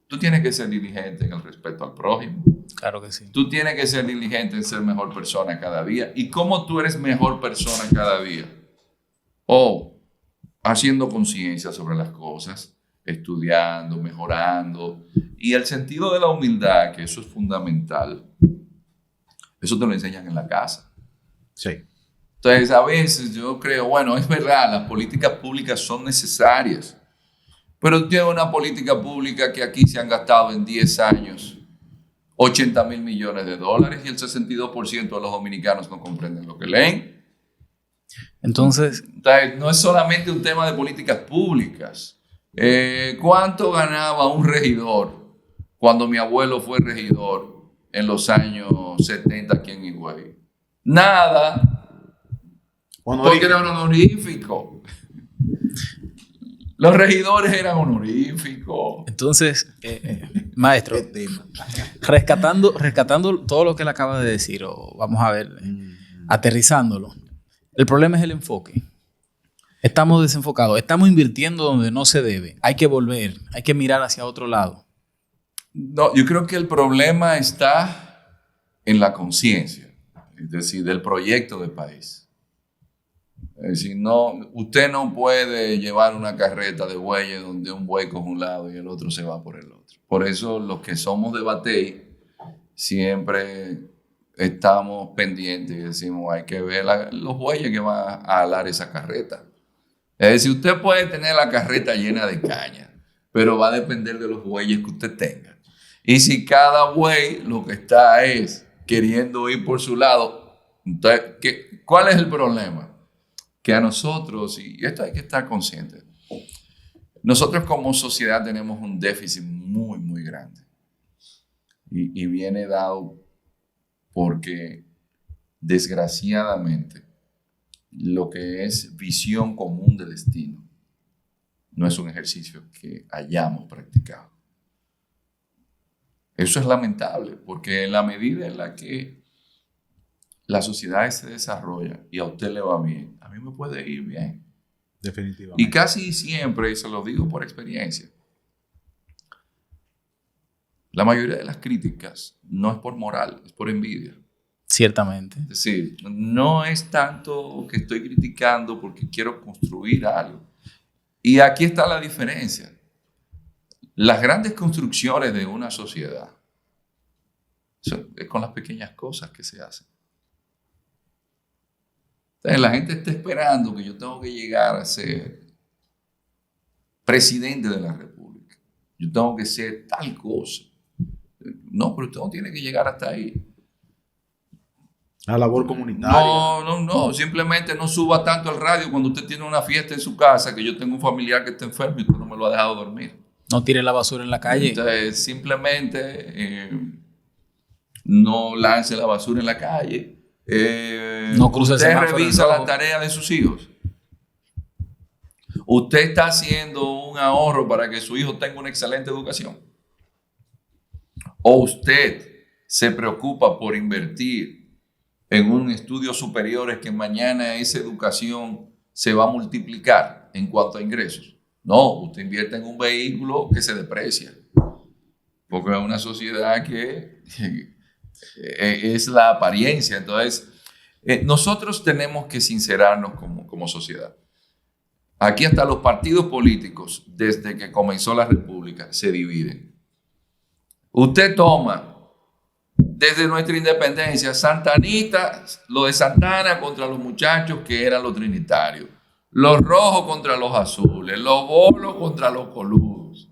tú tienes que ser diligente en el respeto al prójimo. Claro que sí. Tú tienes que ser diligente en ser mejor persona cada día. ¿Y cómo tú eres mejor persona cada día? Haciendo conciencia sobre las cosas, estudiando, mejorando. Y el sentido de la humildad, que eso es fundamental, eso te lo enseñan en la casa. Sí. Entonces, a veces yo creo, bueno, es verdad, las políticas públicas son necesarias, pero tiene una política pública que aquí se han gastado en 10 años 80,000 millones de dólares y el 62% de los dominicanos no comprenden lo que leen. Entonces, no es solamente un tema de políticas públicas. ¿Cuánto ganaba un regidor cuando mi abuelo fue regidor en los años 70 aquí en Higüey? Nada. Porque era honorífico. Los regidores eran honoríficos. Entonces, maestro, rescatando todo lo que él acaba de decir, o vamos a ver, aterrizándolo, el problema es el enfoque. Estamos desenfocados, estamos invirtiendo donde no se debe. Hay que volver, hay que mirar hacia otro lado. No, yo creo que el problema está en la conciencia, es decir, del proyecto de país. Es decir, usted no puede llevar una carreta de bueyes donde un buey coge un lado y el otro se va por el otro. Por eso los que somos de Batey siempre estamos pendientes y decimos hay que ver los bueyes que van a alar esa carreta. Es decir, usted puede tener la carreta llena de caña, pero va a depender de los bueyes que usted tenga. Y si cada buey lo que está es queriendo ir por su lado, entonces, ¿cuál es el problema? Que a nosotros, y esto hay que estar consciente, nosotros como sociedad tenemos un déficit muy, muy grande. Y viene dado porque, desgraciadamente, lo que es visión común del destino no es un ejercicio que hayamos practicado. Eso es lamentable, porque en la medida en la que la sociedad se desarrolla y a usted le va bien, a mí me puede ir bien. Definitivamente. Y casi siempre, y se lo digo por experiencia, la mayoría de las críticas no es por moral, es por envidia. Ciertamente. Es decir, no es tanto que estoy criticando porque quiero construir algo. Y aquí está la diferencia. Las grandes construcciones de una sociedad es con las pequeñas cosas que se hacen. Entonces, la gente está esperando que yo tengo que llegar a ser presidente de la República. Yo tengo que ser tal cosa. No, pero usted no tiene que llegar hasta ahí. La labor comunitaria. No. Simplemente no suba tanto el radio cuando usted tiene una fiesta en su casa, que yo tengo un familiar que está enfermo y usted no me lo ha dejado dormir. No tire la basura en la calle. Entonces, simplemente no lance la basura en la calle. No cruce el usted semáforo revisa en la rojo. tarea de sus hijos. Usted está haciendo un ahorro para que su hijo tenga una excelente educación. O usted se preocupa por invertir en un estudios superiores que mañana esa educación se va a multiplicar en cuanto a ingresos. No, usted invierte en un vehículo que se deprecia. Porque es una sociedad que es la apariencia. Entonces, nosotros tenemos que sincerarnos como sociedad. Aquí hasta los partidos políticos, desde que comenzó la República, se dividen. Usted toma desde nuestra independencia, santanitas, lo de Santana contra los muchachos que eran los trinitarios, los rojos contra los azules, los bolos contra los coludos.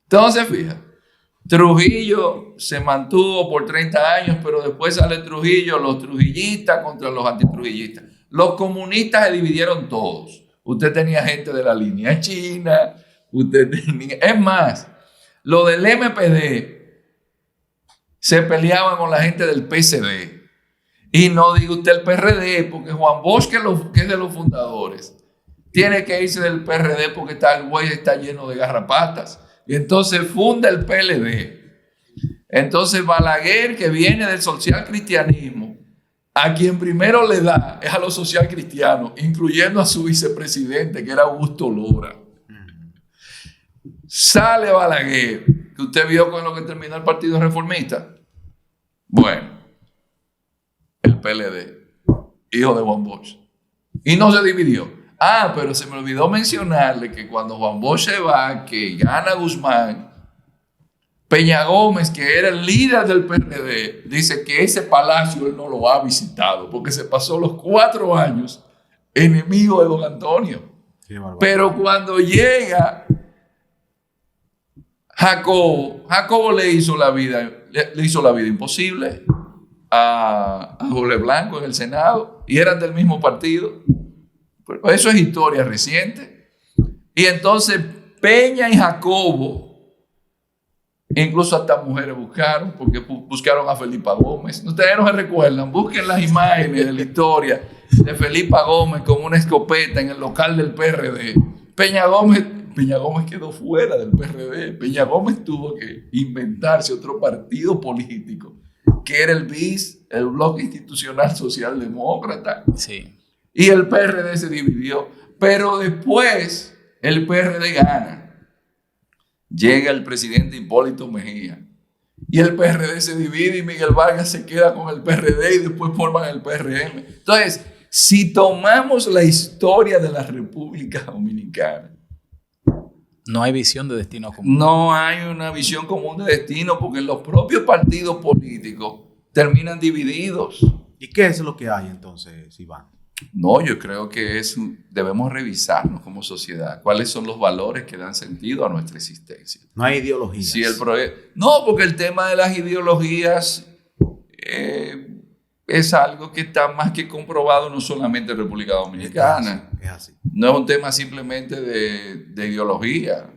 Entonces, fíjate, Trujillo se mantuvo por 30 años, pero después sale Trujillo, los trujillistas contra los antitrujillistas. Los comunistas se dividieron todos. Usted tenía gente de la línea china, es más, lo del MPD se peleaban con la gente del PCD. Y no diga usted el PRD, porque Juan Bosch, que es de los fundadores, tiene que irse del PRD porque el güey está lleno de garrapatas. Y entonces funda el PLD. Entonces Balaguer, que viene del socialcristianismo, a quien primero le da es a los socialcristianos, incluyendo a su vicepresidente, que era Augusto Lora. Sale Balaguer, que usted vio con lo que terminó el Partido Reformista. Bueno, el PLD, hijo de Juan Bosch. Y no se dividió. Pero se me olvidó mencionarle que cuando Juan Bosch se va, que gana Guzmán, Peña Gómez, que era el líder del PRD, dice que ese palacio él no lo ha visitado porque se pasó los 4 años enemigo de don Antonio. Pero cuando llega Jacobo le hizo la vida imposible a Jorge Blanco en el Senado y eran del mismo partido. Pero eso es historia reciente. Y entonces Peña y Jacobo, incluso hasta mujeres buscaron, porque buscaron a Felipa Gómez. Ustedes no se recuerdan, busquen las imágenes de la historia de Felipa Gómez con una escopeta en el local del PRD. Peña Gómez quedó fuera del PRD. Peña Gómez tuvo que inventarse otro partido político, que era el BIS, el Bloque Institucional Socialdemócrata. Sí. Y el PRD se dividió. Pero después el PRD gana. Llega el presidente Hipólito Mejía. Y el PRD se divide y Miguel Vargas se queda con el PRD y después forman el PRM. Entonces, si tomamos la historia de la República Dominicana, no hay visión de destino común. No hay una visión común de destino porque los propios partidos políticos terminan divididos. ¿Y qué es lo que hay entonces, Iván? No, yo creo que debemos revisarnos como sociedad. ¿Cuáles son los valores que dan sentido a nuestra existencia? No hay ideologías. Si no, porque el tema de las ideologías es algo que está más que comprobado no solamente en República Dominicana. Es así. No es un tema simplemente de ideología,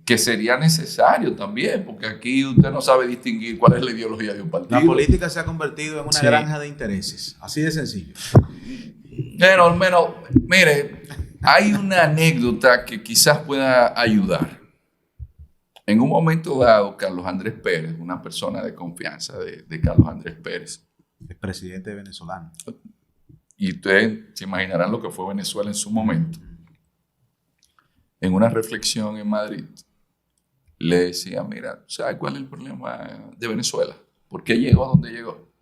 que sería necesario también, porque aquí usted no sabe distinguir cuál es la ideología de un partido. La política se ha convertido en una granja de intereses, así de sencillo. Pero, mire, hay una anécdota que quizás pueda ayudar. En un momento dado, Carlos Andrés Pérez, una persona de confianza de Carlos Andrés Pérez, el presidente venezolano. Y ustedes se imaginarán lo que fue Venezuela en su momento. En una reflexión en Madrid, le decía, mira, ¿sabes cuál es el problema de Venezuela? ¿Por qué llegó a donde llegó?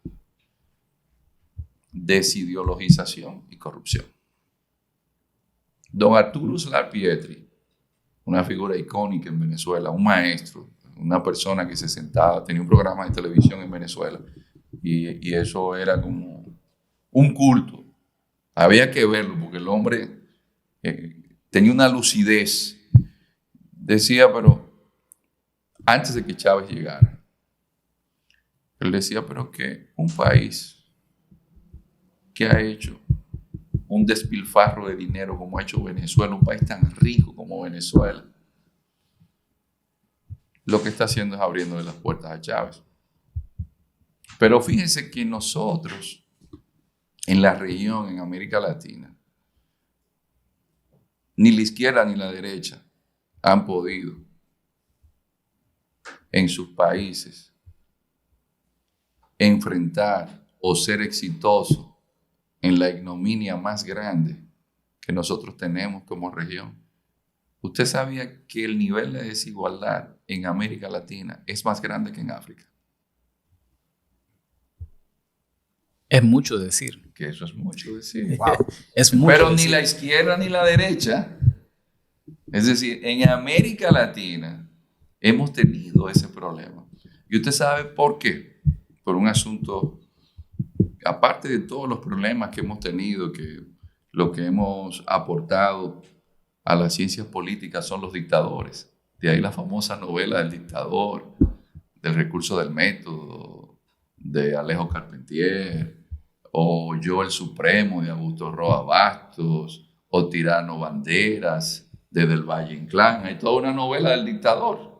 Desideologización y corrupción. Don Arturo Uslar Pietri, una figura icónica en Venezuela, un maestro, una persona que se sentaba, tenía un programa de televisión en Venezuela y eso era como un culto. Había que verlo porque el hombre tenía una lucidez. Decía, pero antes de que Chávez llegara, él decía, pero que un país que ha hecho un despilfarro de dinero como ha hecho Venezuela, un país tan rico como Venezuela, lo que está haciendo es abriéndole las puertas a Chávez. Pero fíjense que nosotros, en la región, en América Latina, ni la izquierda ni la derecha han podido en sus países enfrentar o ser exitosos en la ignominia más grande que nosotros tenemos como región. ¿Usted sabía que el nivel de desigualdad en América Latina es más grande que en África? Es mucho decir. Que eso es mucho decir. Wow. Es mucho Pero decir. ni la izquierda ni la derecha. Es decir, en América Latina hemos tenido ese problema. ¿Y usted sabe por qué? Por un asunto, aparte de todos los problemas que hemos tenido, que lo que hemos aportado a las ciencias políticas son los dictadores. De ahí la famosa novela del dictador, del recurso del método, de Alejo Carpentier, o Yo el Supremo de Augusto Roa Bastos, o Tirano Banderas de Del Valle Inclán. Hay toda una novela del dictador.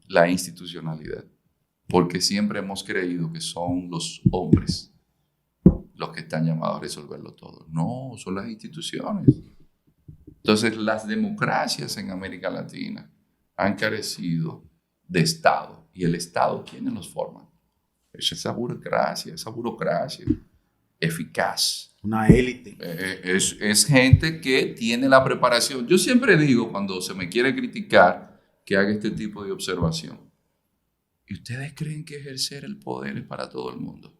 La institucionalidad. Porque siempre hemos creído que son los hombres los que están llamados a resolverlo todo. No, son las instituciones. Entonces, las democracias en América Latina han carecido de Estado. ¿Y el Estado quiénes los forman? Es esa burocracia eficaz. Una élite. Es gente que tiene la preparación. Yo siempre digo, cuando se me quiere criticar, que haga este tipo de observación. ¿Y ustedes creen que ejercer el poder es para todo el mundo?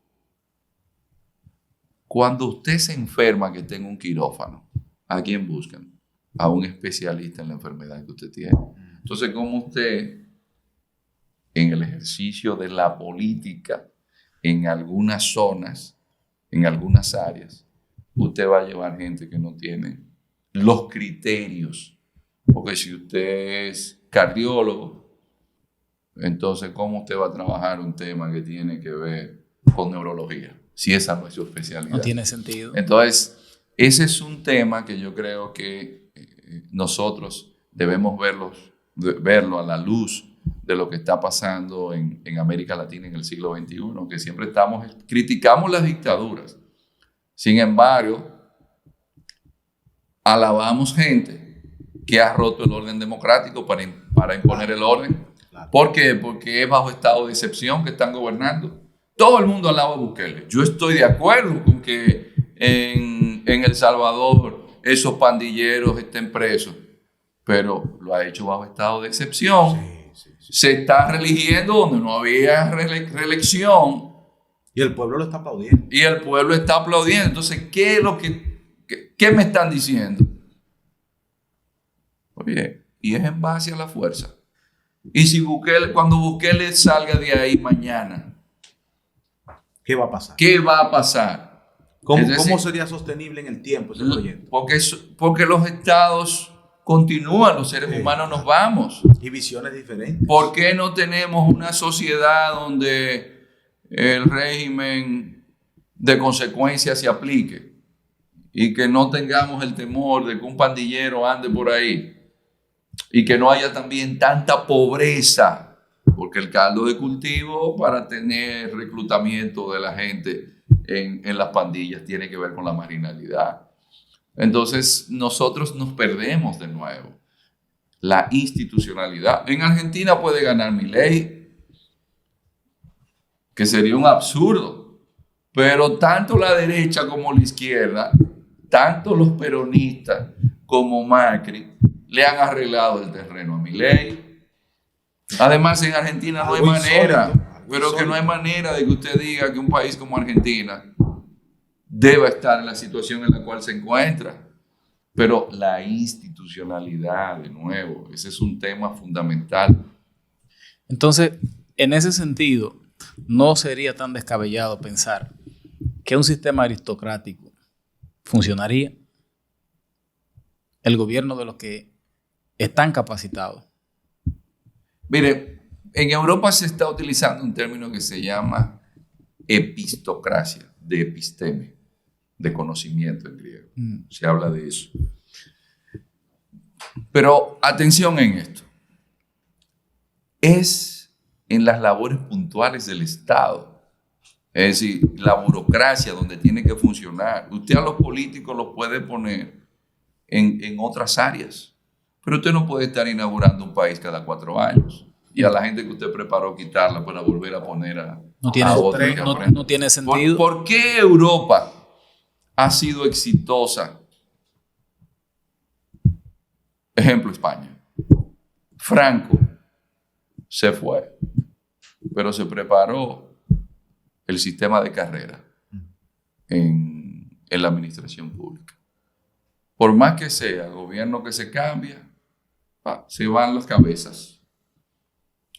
Cuando usted se enferma, que está en un quirófano, ¿a quién buscan? A un especialista en la enfermedad que usted tiene. Entonces, ¿cómo usted, en el ejercicio de la política, en algunas zonas, en algunas áreas, usted va a llevar gente que no tiene los criterios? Porque si usted es cardiólogo, entonces, ¿cómo usted va a trabajar un tema que tiene que ver con neurología? Si esa no es su especialidad. No tiene sentido. Entonces, ese es un tema que yo creo que nosotros debemos verlo a la luz de lo que está pasando en América Latina en el siglo XXI, que siempre criticamos las dictaduras. Sin embargo, alabamos gente que ha roto el orden democrático para imponer el orden. Claro. ¿Por qué? Porque es bajo estado de excepción que están gobernando. Todo el mundo alaba a Bukele. Yo estoy de acuerdo con que en El Salvador esos pandilleros estén presos, pero lo ha hecho bajo estado de excepción. Sí. Se está reeligiendo donde no había reelección. Y el pueblo lo está aplaudiendo. Y el pueblo está aplaudiendo. Entonces, ¿qué es lo qué me están diciendo? Oye, y es en base a la fuerza. Y si cuando Bukele salga de ahí mañana, ¿Qué va a pasar? ¿qué va a pasar? ¿Cómo sería sostenible en el tiempo ese proyecto? Porque los estados continúan, los seres humanos nos vamos. Y visiones diferentes. ¿Por qué no tenemos una sociedad donde el régimen de consecuencias se aplique y que no tengamos el temor de que un pandillero ande por ahí y que no haya también tanta pobreza? Porque el caldo de cultivo para tener reclutamiento de la gente en las pandillas tiene que ver con la marginalidad. Entonces nosotros nos perdemos de nuevo la institucionalidad. En Argentina puede ganar Milei, que sería un absurdo, Pero tanto la derecha como la izquierda, tanto los peronistas como Macri, le han arreglado el terreno a Milei. Además, en Argentina no hay manera, pero que no hay manera de que usted diga que un país como Argentina deba estar en la situación en la cual se encuentra. Pero la institucionalidad, de nuevo, ese es un tema fundamental. Entonces, en ese sentido, no sería tan descabellado pensar que un sistema aristocrático funcionaría. El gobierno de los que están capacitados. Mire, en Europa se está utilizando un término que se llama epistocracia, de episteme, de conocimiento en griego. Se habla de eso. Pero atención en esto. Es en las labores puntuales del Estado. Es decir, la burocracia donde tiene que funcionar. Usted a los políticos los puede poner en otras áreas. Pero usted no puede estar inaugurando un país cada 4 años. Y a la gente que usted preparó quitarla para volver a poner a otra. No tiene sentido. ¿Por qué Europa ha sido exitosa? Ejemplo, España. Franco se fue, pero se preparó el sistema de carrera en la administración pública. Por más que sea gobierno que se cambia, se van las cabezas.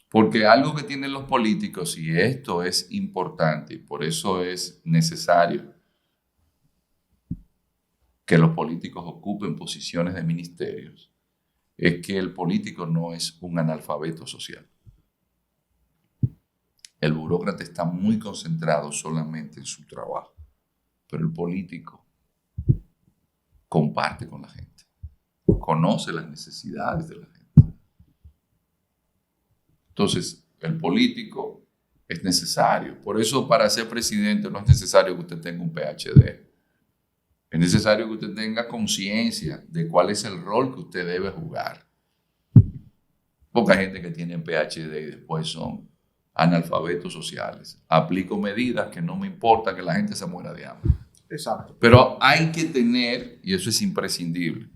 Porque algo que tienen los políticos, y esto es importante, y por eso es necesario que los políticos ocupen posiciones de ministerios, es que el político no es un analfabeto social. El burócrata está muy concentrado solamente en su trabajo, pero el político comparte con la gente, conoce las necesidades de la gente. Entonces, el político es necesario. Por eso, para ser presidente no es necesario que usted tenga un PhD. Es necesario que usted tenga conciencia de cuál es el rol que usted debe jugar. Poca gente que tiene PhD y después son analfabetos sociales. Aplico medidas que no me importa que la gente se muera de hambre. Exacto. Pero hay que tener, y eso es imprescindible,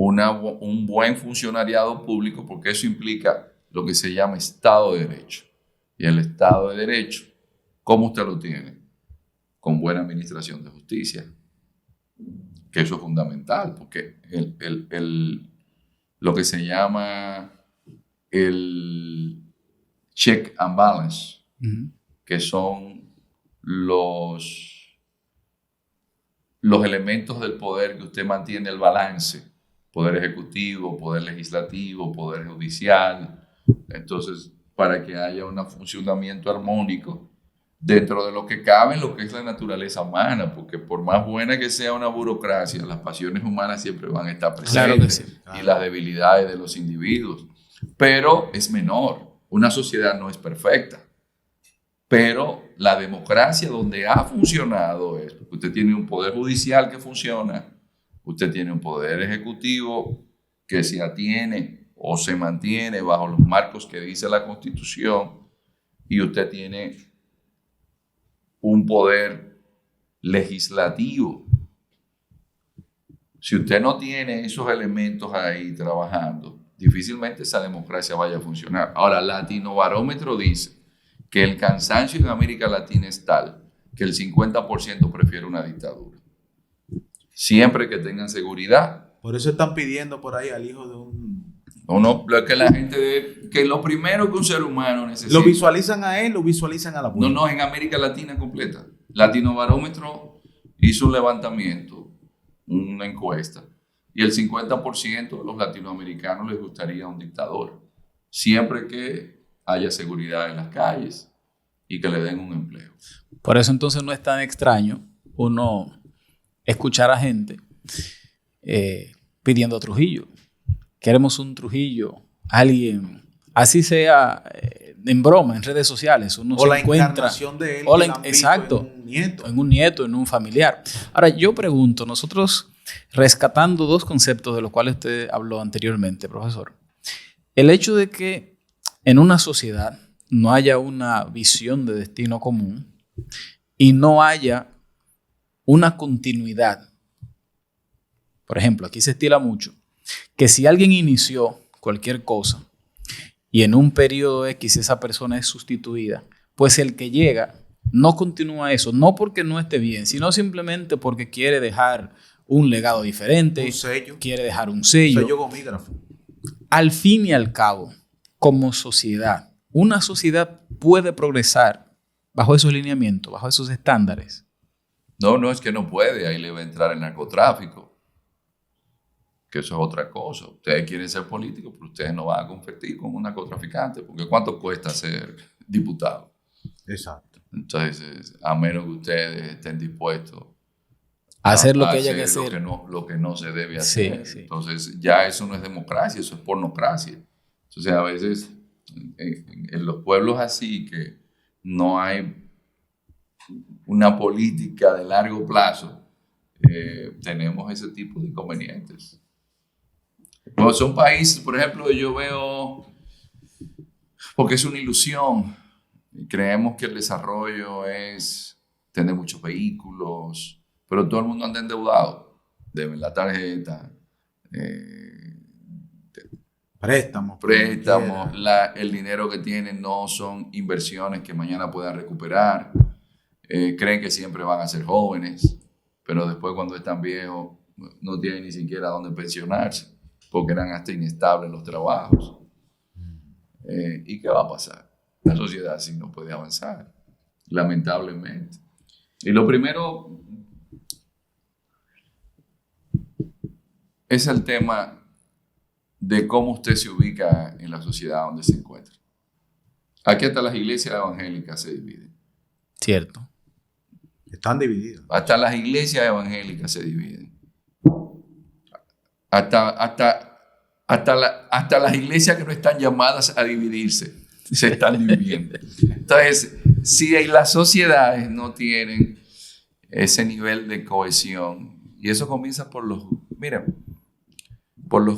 un buen funcionariado público, porque eso implica lo que se llama Estado de Derecho. Y el Estado de Derecho, ¿cómo usted lo tiene? Con buena administración de justicia. Que eso es fundamental, porque lo que se llama el check and balance, que son los elementos del poder que usted mantiene el balance, poder ejecutivo, poder legislativo, poder judicial. Entonces, para que haya un funcionamiento armónico dentro de lo que cabe en lo que es la naturaleza humana, porque por más buena que sea una burocracia, las pasiones humanas siempre van a estar presentes, claro que sí, y las debilidades de los individuos. Pero es menor. Una sociedad no es perfecta. Pero la democracia donde ha funcionado es porque usted tiene un poder judicial que funciona, usted tiene un poder ejecutivo que se atiene o se mantiene bajo los marcos que dice la Constitución, y usted tiene un poder legislativo. Si usted no tiene esos elementos ahí trabajando, difícilmente esa democracia vaya a funcionar. Ahora, Latinobarómetro dice que el cansancio en América Latina es tal que el 50% prefiere una dictadura. Siempre que tengan seguridad. Por eso están pidiendo por ahí al hijo de un... No, que la gente que lo primero que un ser humano necesita. ¿Lo visualizan a él o visualizan a la abuela? No, en América Latina completa. Latinobarómetro hizo un levantamiento, una encuesta, y el 50% de los latinoamericanos les gustaría un dictador, siempre que haya seguridad en las calles y que le den un empleo. Por eso entonces no es tan extraño uno escuchar a gente pidiendo a Trujillo. Queremos un Trujillo, alguien, así sea en broma, en redes sociales. Uno o se la encuentra, encarnación de él. o exacto. En un nieto, en un familiar. Ahora, yo pregunto, nosotros rescatando 2 conceptos de los cuales usted habló anteriormente, profesor. El hecho de que en una sociedad no haya una visión de destino común y no haya una continuidad. Por ejemplo, aquí se estila mucho que si alguien inició cualquier cosa y en un periodo X esa persona es sustituida, pues el que llega no continúa eso, no porque no esté bien, sino simplemente porque quiere dejar un legado diferente, Un sello. quiere dejar un sello. Sello gomígrafo. Al fin y al cabo, como sociedad, una sociedad puede progresar bajo esos lineamientos, bajo esos estándares. No es que no puede, ahí le va a entrar el narcotráfico, que eso es otra cosa. Ustedes quieren ser políticos, pero ustedes no van a competir con un narcotraficante, porque ¿cuánto cuesta ser diputado? Exacto. Entonces, a menos que ustedes estén dispuestos Hacer lo a que haya que hacer hacer. lo que no se debe hacer. Sí. Entonces, ya eso no es democracia, eso es pornocracia. Entonces, a veces, en los pueblos así, que no hay una política de largo plazo, tenemos ese tipo de inconvenientes. Bueno, son países, por ejemplo, yo veo, porque es una ilusión, creemos que el desarrollo es tener muchos vehículos, pero todo el mundo anda endeudado, deben la tarjeta, Préstamos. el dinero que tienen no son inversiones que mañana puedan recuperar, creen que siempre van a ser jóvenes, pero después cuando están viejos no tienen ni siquiera dónde pensionarse, porque eran hasta inestables los trabajos. ¿Y qué va a pasar? La sociedad así no puede avanzar, lamentablemente. Y lo primero es el tema de cómo usted se ubica en la sociedad donde se encuentra. Aquí hasta las iglesias evangélicas se dividen. Cierto. Están divididos. Hasta las iglesias evangélicas se dividen. Hasta las iglesias que no están llamadas a dividirse se están dividiendo. Entonces, si las sociedades no tienen ese nivel de cohesión, y eso comienza por los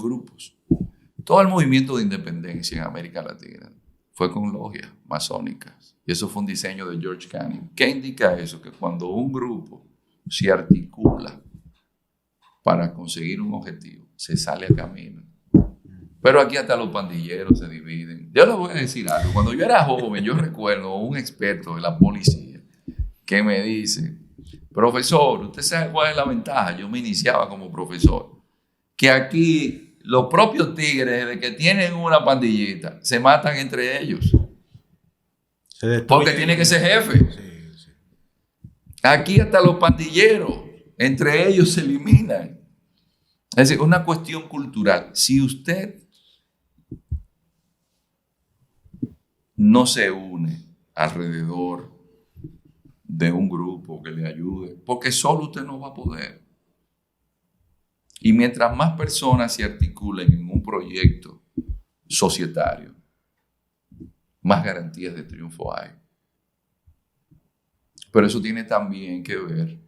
grupos. Todo el movimiento de independencia en América Latina fue con logias masónicas. Y eso fue un diseño de George Canning. ¿Qué indica eso? Que cuando un grupo se articula para conseguir un objetivo, se sale a camino. Pero aquí hasta los pandilleros se dividen. Yo les voy a decir algo. Cuando yo era joven, yo recuerdo un experto de la policía que me dice, profesor, ¿usted sabe cuál es la ventaja? Yo me iniciaba como profesor. Que aquí los propios tigres, de que tienen una pandillita, se matan entre ellos. Porque tiene que ser jefe. Sí. Aquí hasta los pandilleros, entre ellos se eliminan. Es decir, una cuestión cultural. Si usted no se une alrededor de un grupo que le ayude, porque solo usted no va a poder. Y mientras más personas se articulen en un proyecto societario, más garantías de triunfo hay. Pero eso tiene también que ver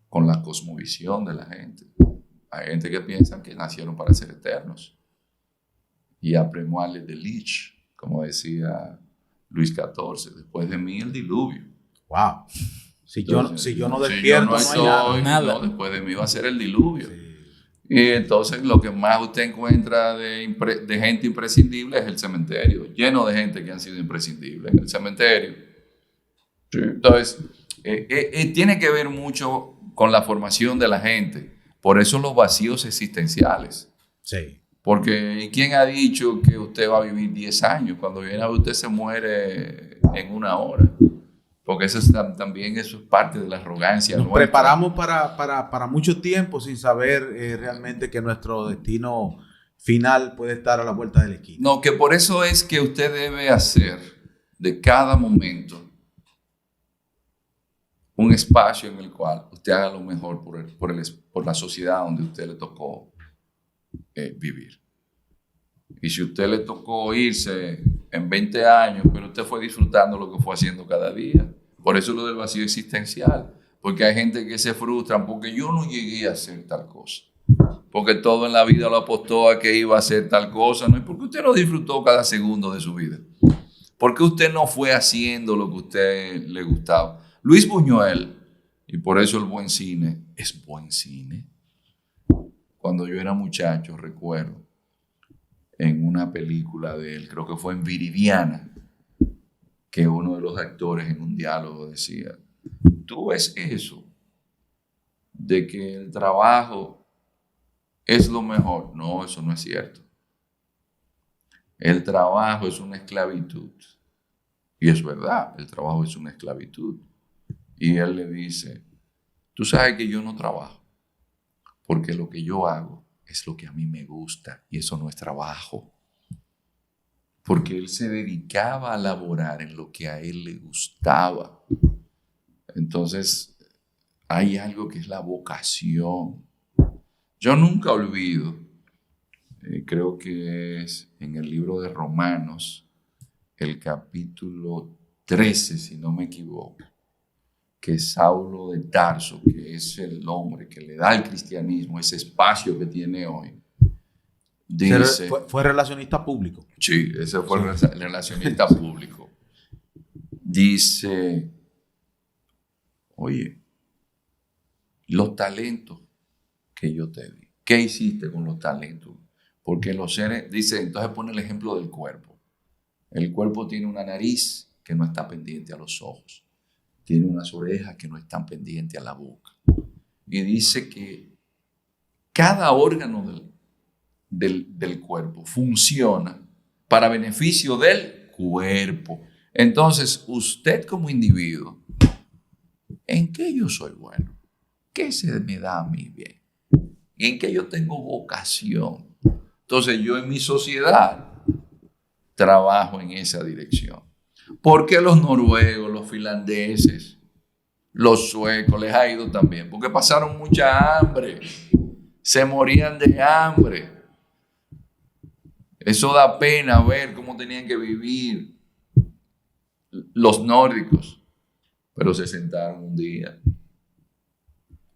con la cosmovisión de la gente. Hay gente que piensa que nacieron para ser eternos. Y apremóales de Lich, como decía Luis XIV, después de mí el diluvio. Wow. Si yo no despierto, si yo no hay nada. No, después de mí va a ser el diluvio. Sí. Y entonces lo que más usted encuentra de gente imprescindible es el cementerio, lleno de gente que han sido imprescindibles en el cementerio. Sí. Entonces, tiene que ver mucho con la formación de la gente. Por eso los vacíos existenciales. Sí. Porque ¿quién ha dicho que usted va a vivir 10 años? Cuando viene a ver, usted se muere en 1 hora. Porque eso también es parte de la arrogancia. Nos nuestra. preparamos para mucho tiempo sin saber realmente que nuestro destino final puede estar a la vuelta de la esquina. No, que por eso es que usted debe hacer de cada momento un espacio en el cual usted haga lo mejor por la sociedad donde usted le tocó vivir. Y si usted le tocó irse en 20 años, pero usted fue disfrutando lo que fue haciendo cada día. Por eso lo del vacío existencial. Porque hay gente que se frustran porque yo no llegué a hacer tal cosa. Porque todo en la vida lo apostó a que iba a hacer tal cosa. ¿No? ¿Y por qué usted no disfrutó cada segundo de su vida? ¿Por qué usted no fue haciendo lo que a usted le gustaba? Luis Buñuel, y por eso el buen cine es buen cine. Cuando yo era muchacho, recuerdo, en una película de él, creo que fue en Viridiana, que uno de los actores en un diálogo decía, ¿tú ves eso? De que el trabajo es lo mejor. No, eso no es cierto. El trabajo es una esclavitud. Y es verdad, el trabajo es una esclavitud. Y él le dice, tú sabes que yo no trabajo, porque lo que yo hago es lo que a mí me gusta y eso no es trabajo. Porque él se dedicaba a laborar en lo que a él le gustaba. Entonces, hay algo que es la vocación. Yo nunca olvido, creo que es en el libro de Romanos, el capítulo 13, si no me equivoco, que Saulo de Tarso, que es el hombre que le da al cristianismo ese espacio que tiene hoy, dice... Fue relacionista público. Sí, ese fue el relacionista público. Dice, oye, los talentos que yo te di, ¿qué hiciste con los talentos? Porque los seres, dice, entonces pone el ejemplo del cuerpo. El cuerpo tiene una nariz que no está pendiente a los ojos. Tiene unas orejas que no están pendientes a la boca. Y dice que cada órgano del cuerpo funciona para beneficio del cuerpo. Entonces, usted como individuo, ¿en qué yo soy bueno? ¿Qué se me da a mí bien? ¿En qué yo tengo vocación? Entonces, yo en mi sociedad trabajo en esa dirección. ¿Por qué los noruegos, los finlandeses, los suecos les ha ido tan bien? Porque pasaron mucha hambre, se morían de hambre. Eso da pena ver cómo tenían que vivir los nórdicos, pero se sentaron un día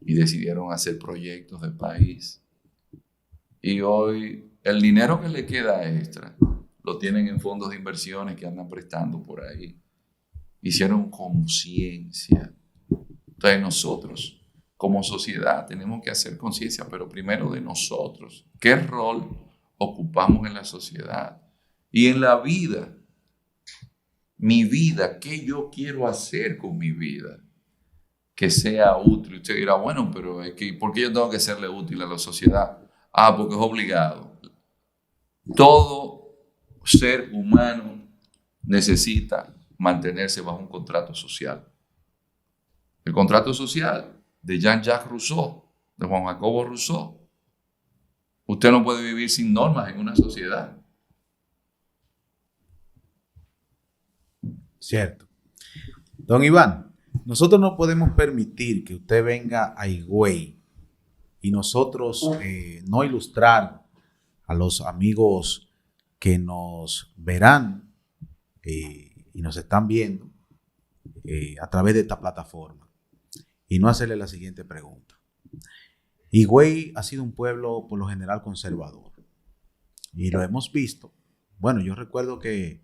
y decidieron hacer proyectos de país. Y hoy el dinero que le queda extra lo tienen en fondos de inversiones que andan prestando por ahí. Hicieron conciencia. Entonces nosotros, como sociedad, tenemos que hacer conciencia, pero primero de nosotros. ¿Qué rol ocupamos en la sociedad? Y en la vida. Mi vida, ¿qué yo quiero hacer con mi vida? Que sea útil. Usted dirá, bueno, pero es que, ¿por qué yo tengo que serle útil a la sociedad? Ah, porque es obligado. Todo ser humano necesita mantenerse bajo un contrato social. El contrato social de Jean-Jacques Rousseau, de Juan Jacobo Rousseau. Usted no puede vivir sin normas en una sociedad. Cierto. Don Iván, nosotros no podemos permitir que usted venga a Higüey y nosotros no ilustrar a los amigos que nos verán y nos están viendo a través de esta plataforma y no hacerle la siguiente pregunta. Higüey ha sido un pueblo por lo general conservador y lo hemos visto. Bueno, yo recuerdo que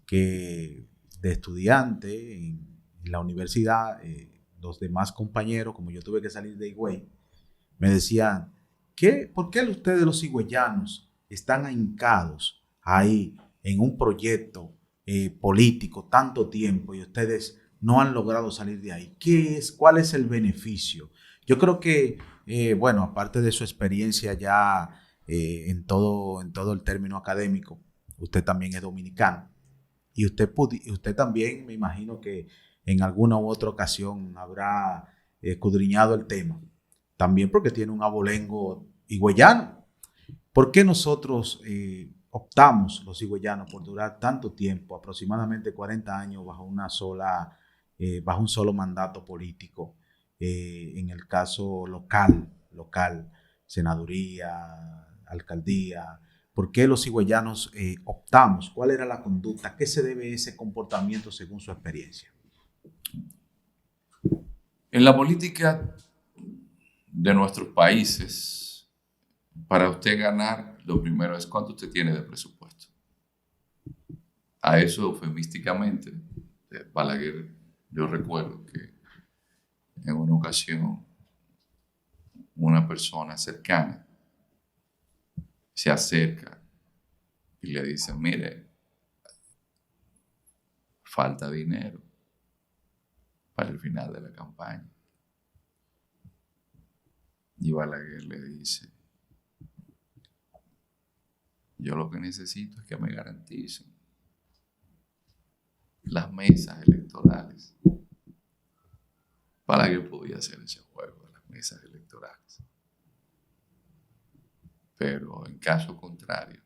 de estudiante en la universidad, los demás compañeros, como yo tuve que salir de Higüey, me decían, ¿por qué ustedes los higüeyanos están ahincados ahí en un proyecto político tanto tiempo y ustedes no han logrado salir de ahí? ¿Cuál es el beneficio? Yo creo que, bueno, aparte de su experiencia ya en todo el término académico, usted también es dominicano. Y usted también, me imagino que en alguna u otra ocasión habrá escudriñado el tema. También porque tiene un abolengo higüeyano. ¿Por qué nosotros optamos, los higüeyanos, por durar tanto tiempo, aproximadamente 40 años, bajo un solo mandato político? En el caso local, senaduría, alcaldía. ¿Por qué los higüeyanos optamos? ¿Cuál era la conducta? ¿A qué se debe ese comportamiento según su experiencia? En la política de nuestros países, para usted ganar, lo primero es cuánto usted tiene de presupuesto. A eso, eufemísticamente, Balaguer, yo recuerdo que en una ocasión, una persona cercana se acerca y le dice, mire, falta dinero para el final de la campaña. Y Balaguer le dice, yo lo que necesito es que me garanticen las mesas electorales. Balaguer podía hacer ese juego de las mesas electorales. Pero en caso contrario,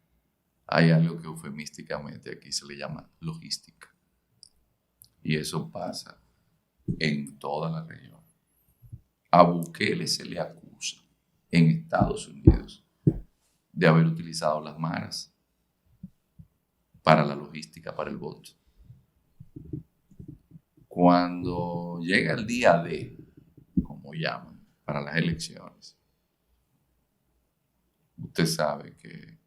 hay algo que eufemísticamente aquí se le llama logística. Y eso pasa en toda la región. A Bukele se le acusa en Estados Unidos de haber utilizado las maras para la logística, para el voto. Cuando llega el día D, como llaman, para las elecciones, usted sabe que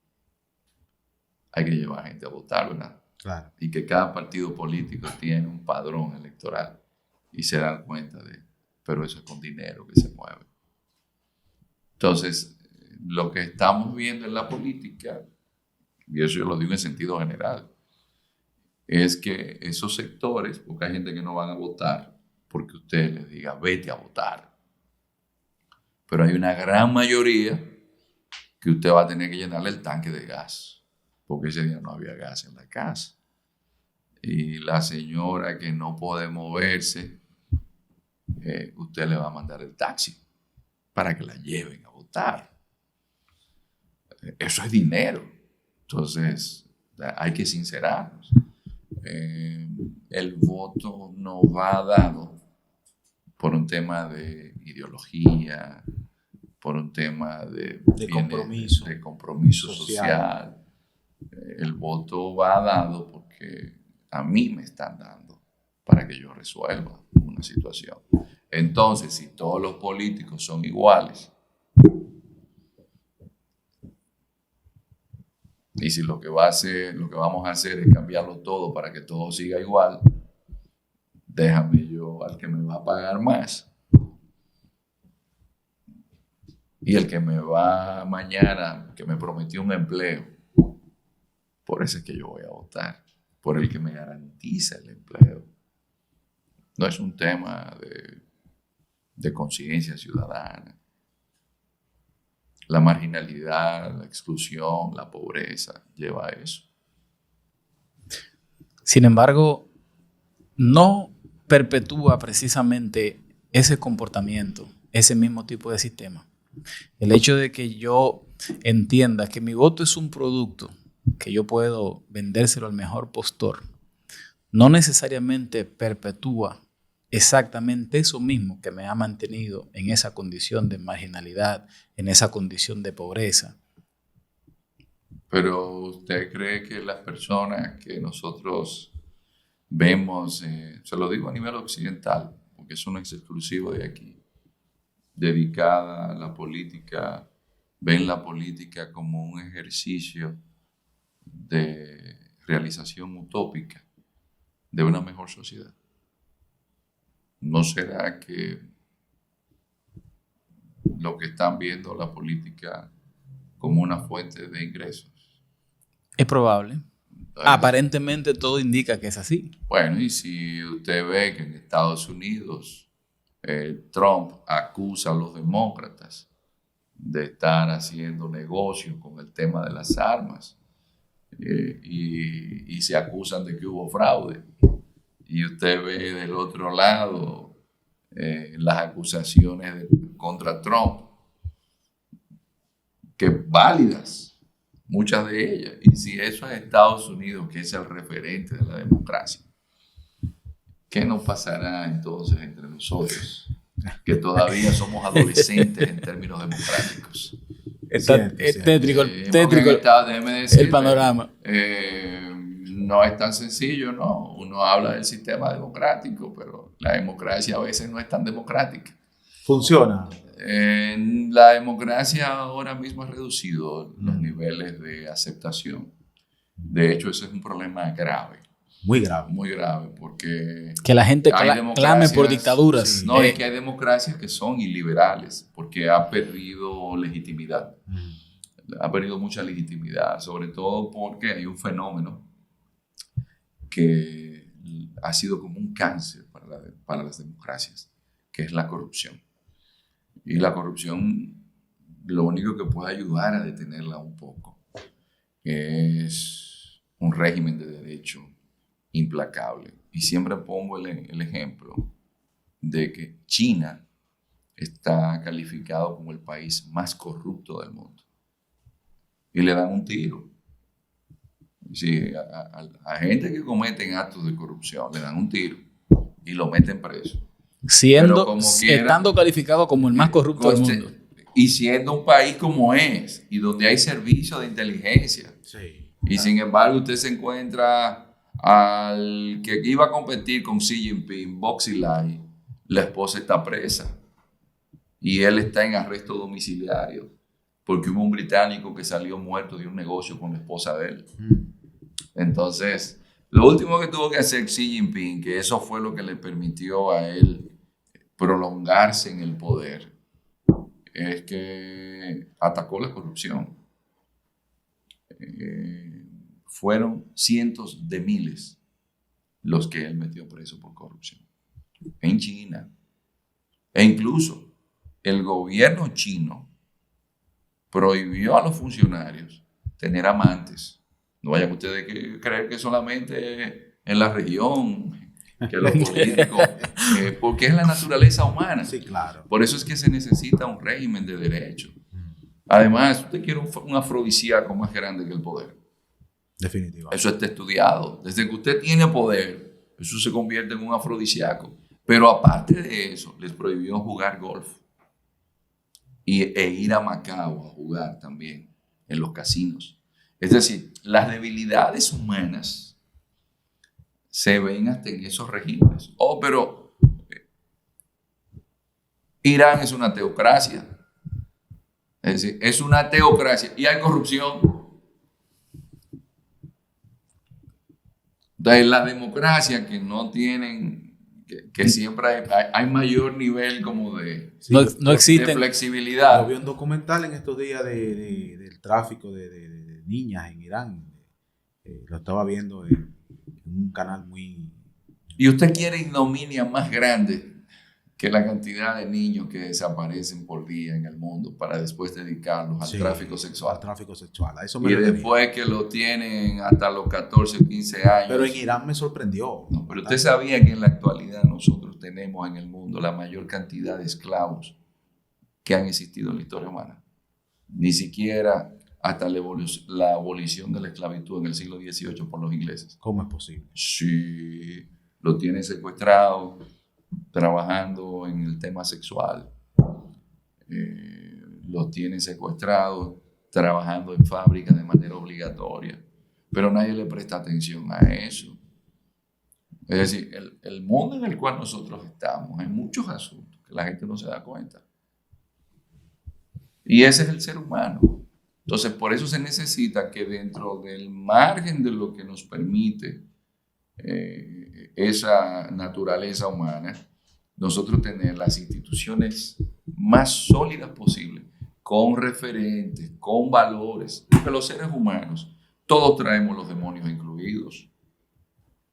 hay que llevar gente a votar, ¿verdad? Claro. Y que cada partido político tiene un padrón electoral y se dan cuenta de, pero eso es con dinero que se mueve. Entonces, lo que estamos viendo en la política, y eso yo lo digo en sentido general, es que esos sectores, porque hay gente que no van a votar porque usted les diga, vete a votar. Pero hay una gran mayoría que usted va a tener que llenarle el tanque de gas, porque ese día no había gas en la casa. Y la señora que no puede moverse, usted le va a mandar el taxi para que la lleven a votar. Eso es dinero. Entonces, hay que sincerarnos. El voto no va dado por un tema de ideología, por un tema de compromiso social. El voto va dado porque a mí me están dando para que yo resuelva una situación. Entonces, si todos los políticos son iguales, y si lo que vamos a hacer es cambiarlo todo para que todo siga igual, déjame yo al que me va a pagar más. Y el que me va mañana, que me prometió un empleo, por eso es que yo voy a votar, por el que me garantiza el empleo. No es un tema de conciencia ciudadana. La marginalidad, la exclusión, la pobreza lleva a eso. Sin embargo, no perpetúa precisamente ese comportamiento, ese mismo tipo de sistema. El hecho de que yo entienda que mi voto es un producto que yo puedo vendérselo al mejor postor, no necesariamente perpetúa exactamente eso mismo que me ha mantenido en esa condición de marginalidad, en esa condición de pobreza. Pero ¿usted cree que las personas que nosotros vemos, se lo digo a nivel occidental, porque eso no es exclusivo de aquí, dedicada a la política, ven la política como un ejercicio de realización utópica de una mejor sociedad? ¿No será que lo que están viendo la política como una fuente de ingresos? Es probable. Aparentemente todo indica que es así. Bueno, y si usted ve que en Estados Unidos Trump acusa a los demócratas de estar haciendo negocios con el tema de las armas y se acusan de que hubo fraude, y usted ve del otro lado las acusaciones contra Trump, que válidas, muchas de ellas, y si eso es Estados Unidos, que es el referente de la democracia, ¿qué nos pasará entonces entre nosotros, que todavía somos adolescentes en términos democráticos? Está tétrico Déjeme decirle, el panorama. No es tan sencillo, ¿no? Uno habla del sistema democrático, pero la democracia a veces no es tan democrática. Funciona. La democracia ahora mismo ha reducido los niveles de aceptación. De hecho, ese es un problema grave. Muy grave. Muy grave, porque Que la gente hay clame por democracias- dictaduras. Sí. No, es que hay democracias que son iliberales, porque ha perdido legitimidad. Ha perdido mucha legitimidad, sobre todo porque hay un fenómeno que ha sido como un cáncer para las democracias, que es la corrupción. Y la corrupción, lo único que puede ayudar a detenerla un poco es un régimen de derecho implacable. Y siempre pongo el ejemplo de que China está calificado como el país más corrupto del mundo. Y le dan un tiro. Sí, a gente que cometen actos de corrupción le dan un tiro y lo meten preso. Pero como quiera, Estando calificado como el más corrupto del mundo. Y siendo un país como es, y donde hay servicios de inteligencia. Sí. Y sin embargo, usted se encuentra al que iba a competir con Xi Jinping, Boxilai, la esposa está presa. Y él está en arresto domiciliario. Porque hubo un británico que salió muerto de un negocio con la esposa de él. Entonces, lo último que tuvo que hacer Xi Jinping, que eso fue lo que le permitió a él prolongarse en el poder, es que atacó la corrupción. Fueron cientos de miles los que él metió preso por corrupción en China. E incluso el gobierno chino prohibió a los funcionarios tener amantes. No vayan ustedes a creer que solamente en la región, que los políticos, porque es la naturaleza humana. Sí, claro. Por eso es que se necesita un régimen de derecho. Además, usted quiere un afrodisíaco más grande que el poder. Definitivamente. Eso está estudiado. Desde que usted tiene poder, eso se convierte en un afrodisíaco. Pero aparte de eso, les prohibió jugar golf e ir a Macao a jugar también en los casinos. Es decir, las debilidades humanas se ven hasta en esos regímenes. Oh, pero Irán es una teocracia. Es decir, es una teocracia y hay corrupción. Entonces, la democracia que no tienen, que siempre hay mayor nivel como de, Sí, No existen. de flexibilidad. Yo vi un documental en estos días del tráfico de niñas en Irán. Lo estaba viendo en un canal muy... Y usted quiere ignominia más grande que la cantidad de niños que desaparecen por día en el mundo para después dedicarlos al tráfico sexual. Al tráfico sexual. A eso me Y refería. después que lo tienen hasta los 14 o 15 años. Pero en Irán me sorprendió. No, pero usted sabía que en la actualidad nosotros tenemos en el mundo la mayor cantidad de esclavos que han existido en la historia humana. Ni siquiera hasta la abolición de la esclavitud en el siglo XVIII por los ingleses. ¿Cómo es posible? Sí, lo tienen secuestrado, trabajando en el tema sexual. Los tienen secuestrados, trabajando en fábricas de manera obligatoria. Pero nadie le presta atención a eso. Es decir, el mundo en el cual nosotros estamos, hay muchos asuntos que la gente no se da cuenta. Y ese es el ser humano. Entonces, por eso se necesita que dentro del margen de lo que nos permite esa naturaleza humana, nosotros tener las instituciones más sólidas posibles, con referentes, con valores, porque los seres humanos, todos traemos los demonios incluidos.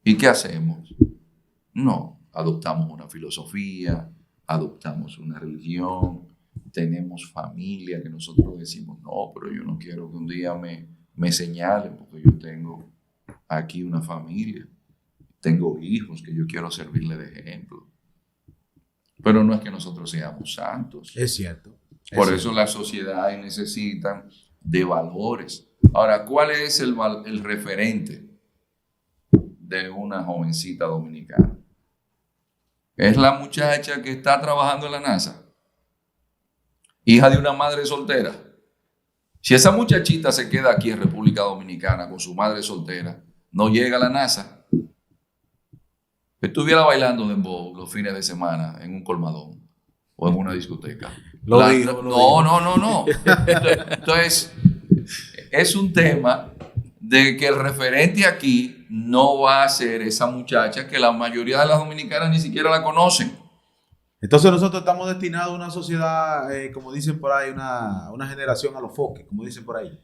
¿Y qué hacemos? No, adoptamos una filosofía, adoptamos una religión, tenemos familia que nosotros decimos, no, pero yo no quiero que un día me señalen porque yo tengo aquí una familia, tengo hijos que yo quiero servirle de ejemplo. Pero no es que nosotros seamos santos. Es cierto. Por eso las sociedades necesitan de valores. Ahora, ¿cuál es el referente de una jovencita dominicana? Es la muchacha que está trabajando en la NASA, hija de una madre soltera. Si esa muchachita se queda aquí en República Dominicana con su madre soltera, no llega a la NASA. Estuviera bailando dembow los fines de semana en un colmadón o en una discoteca. No. Entonces, es un tema de que el referente aquí no va a ser esa muchacha que la mayoría de las dominicanas ni siquiera la conocen. Entonces nosotros estamos destinados a una sociedad, como dicen por ahí, una generación a los foques, como dicen por ahí.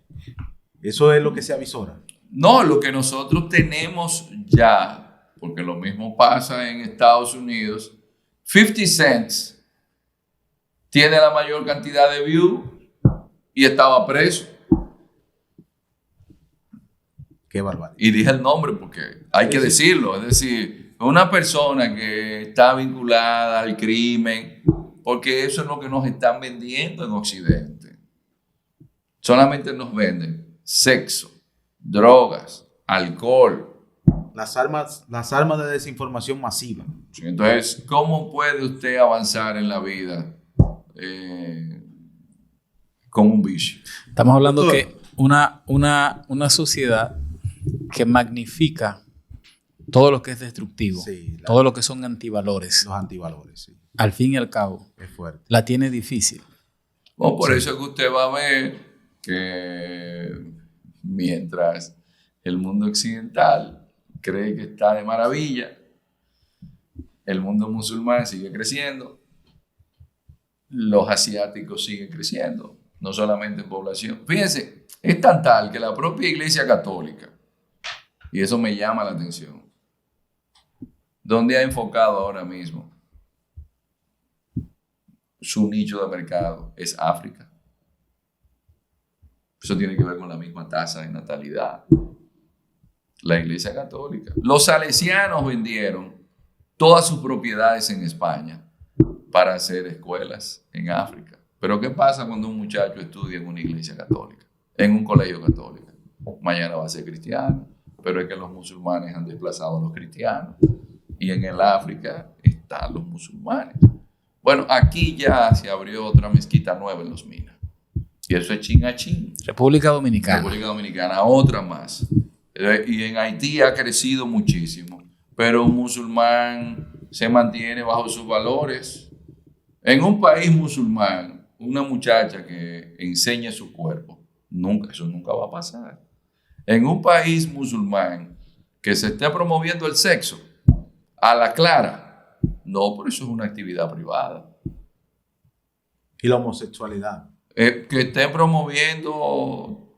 Eso es lo que se avisora. No, lo que nosotros tenemos ya, porque lo mismo pasa en Estados Unidos, 50 Cent tiene la mayor cantidad de views y estaba preso. Qué barbaridad. Y dije el nombre porque hay que decirlo. Es decir, una persona que está vinculada al crimen, porque eso es lo que nos están vendiendo en Occidente. Solamente nos venden sexo, drogas, alcohol. Las armas de desinformación masiva. Entonces, ¿cómo puede usted avanzar en la vida con un vicio? Estamos hablando que una sociedad que magnifica todo lo que es destructivo, Sí, todo lo que son antivalores, los antivalores, sí. al fin y al cabo, Es fuerte. la tiene difícil. Bueno, por eso es que usted va a ver que mientras el mundo occidental cree que está de maravilla, el mundo musulmán sigue creciendo, los asiáticos siguen creciendo, no solamente en población. Fíjense, es tan tal que la propia Iglesia Católica, y eso me llama la atención, ¿dónde ha enfocado ahora mismo su nicho de mercado? Es África. Eso tiene que ver con la misma tasa de natalidad. La Iglesia Católica. Los salesianos vendieron todas sus propiedades en España para hacer escuelas en África. Pero ¿qué pasa cuando un muchacho estudia en una iglesia católica, en un colegio católico? Mañana va a ser cristiano, pero es que los musulmanes han desplazado a los cristianos. Y en el África están los musulmanes. Bueno, aquí ya se abrió otra mezquita nueva en Los Minas. Y eso es chin a chin. República Dominicana. República Dominicana, otra más. Y en Haití ha crecido muchísimo. Pero un musulmán se mantiene bajo sus valores. En un país musulmán, una muchacha que enseñe su cuerpo, eso nunca va a pasar. En un país musulmán que se esté promoviendo el sexo a la clara, no, pero eso es una actividad privada. Y la homosexualidad. Que esté promoviendo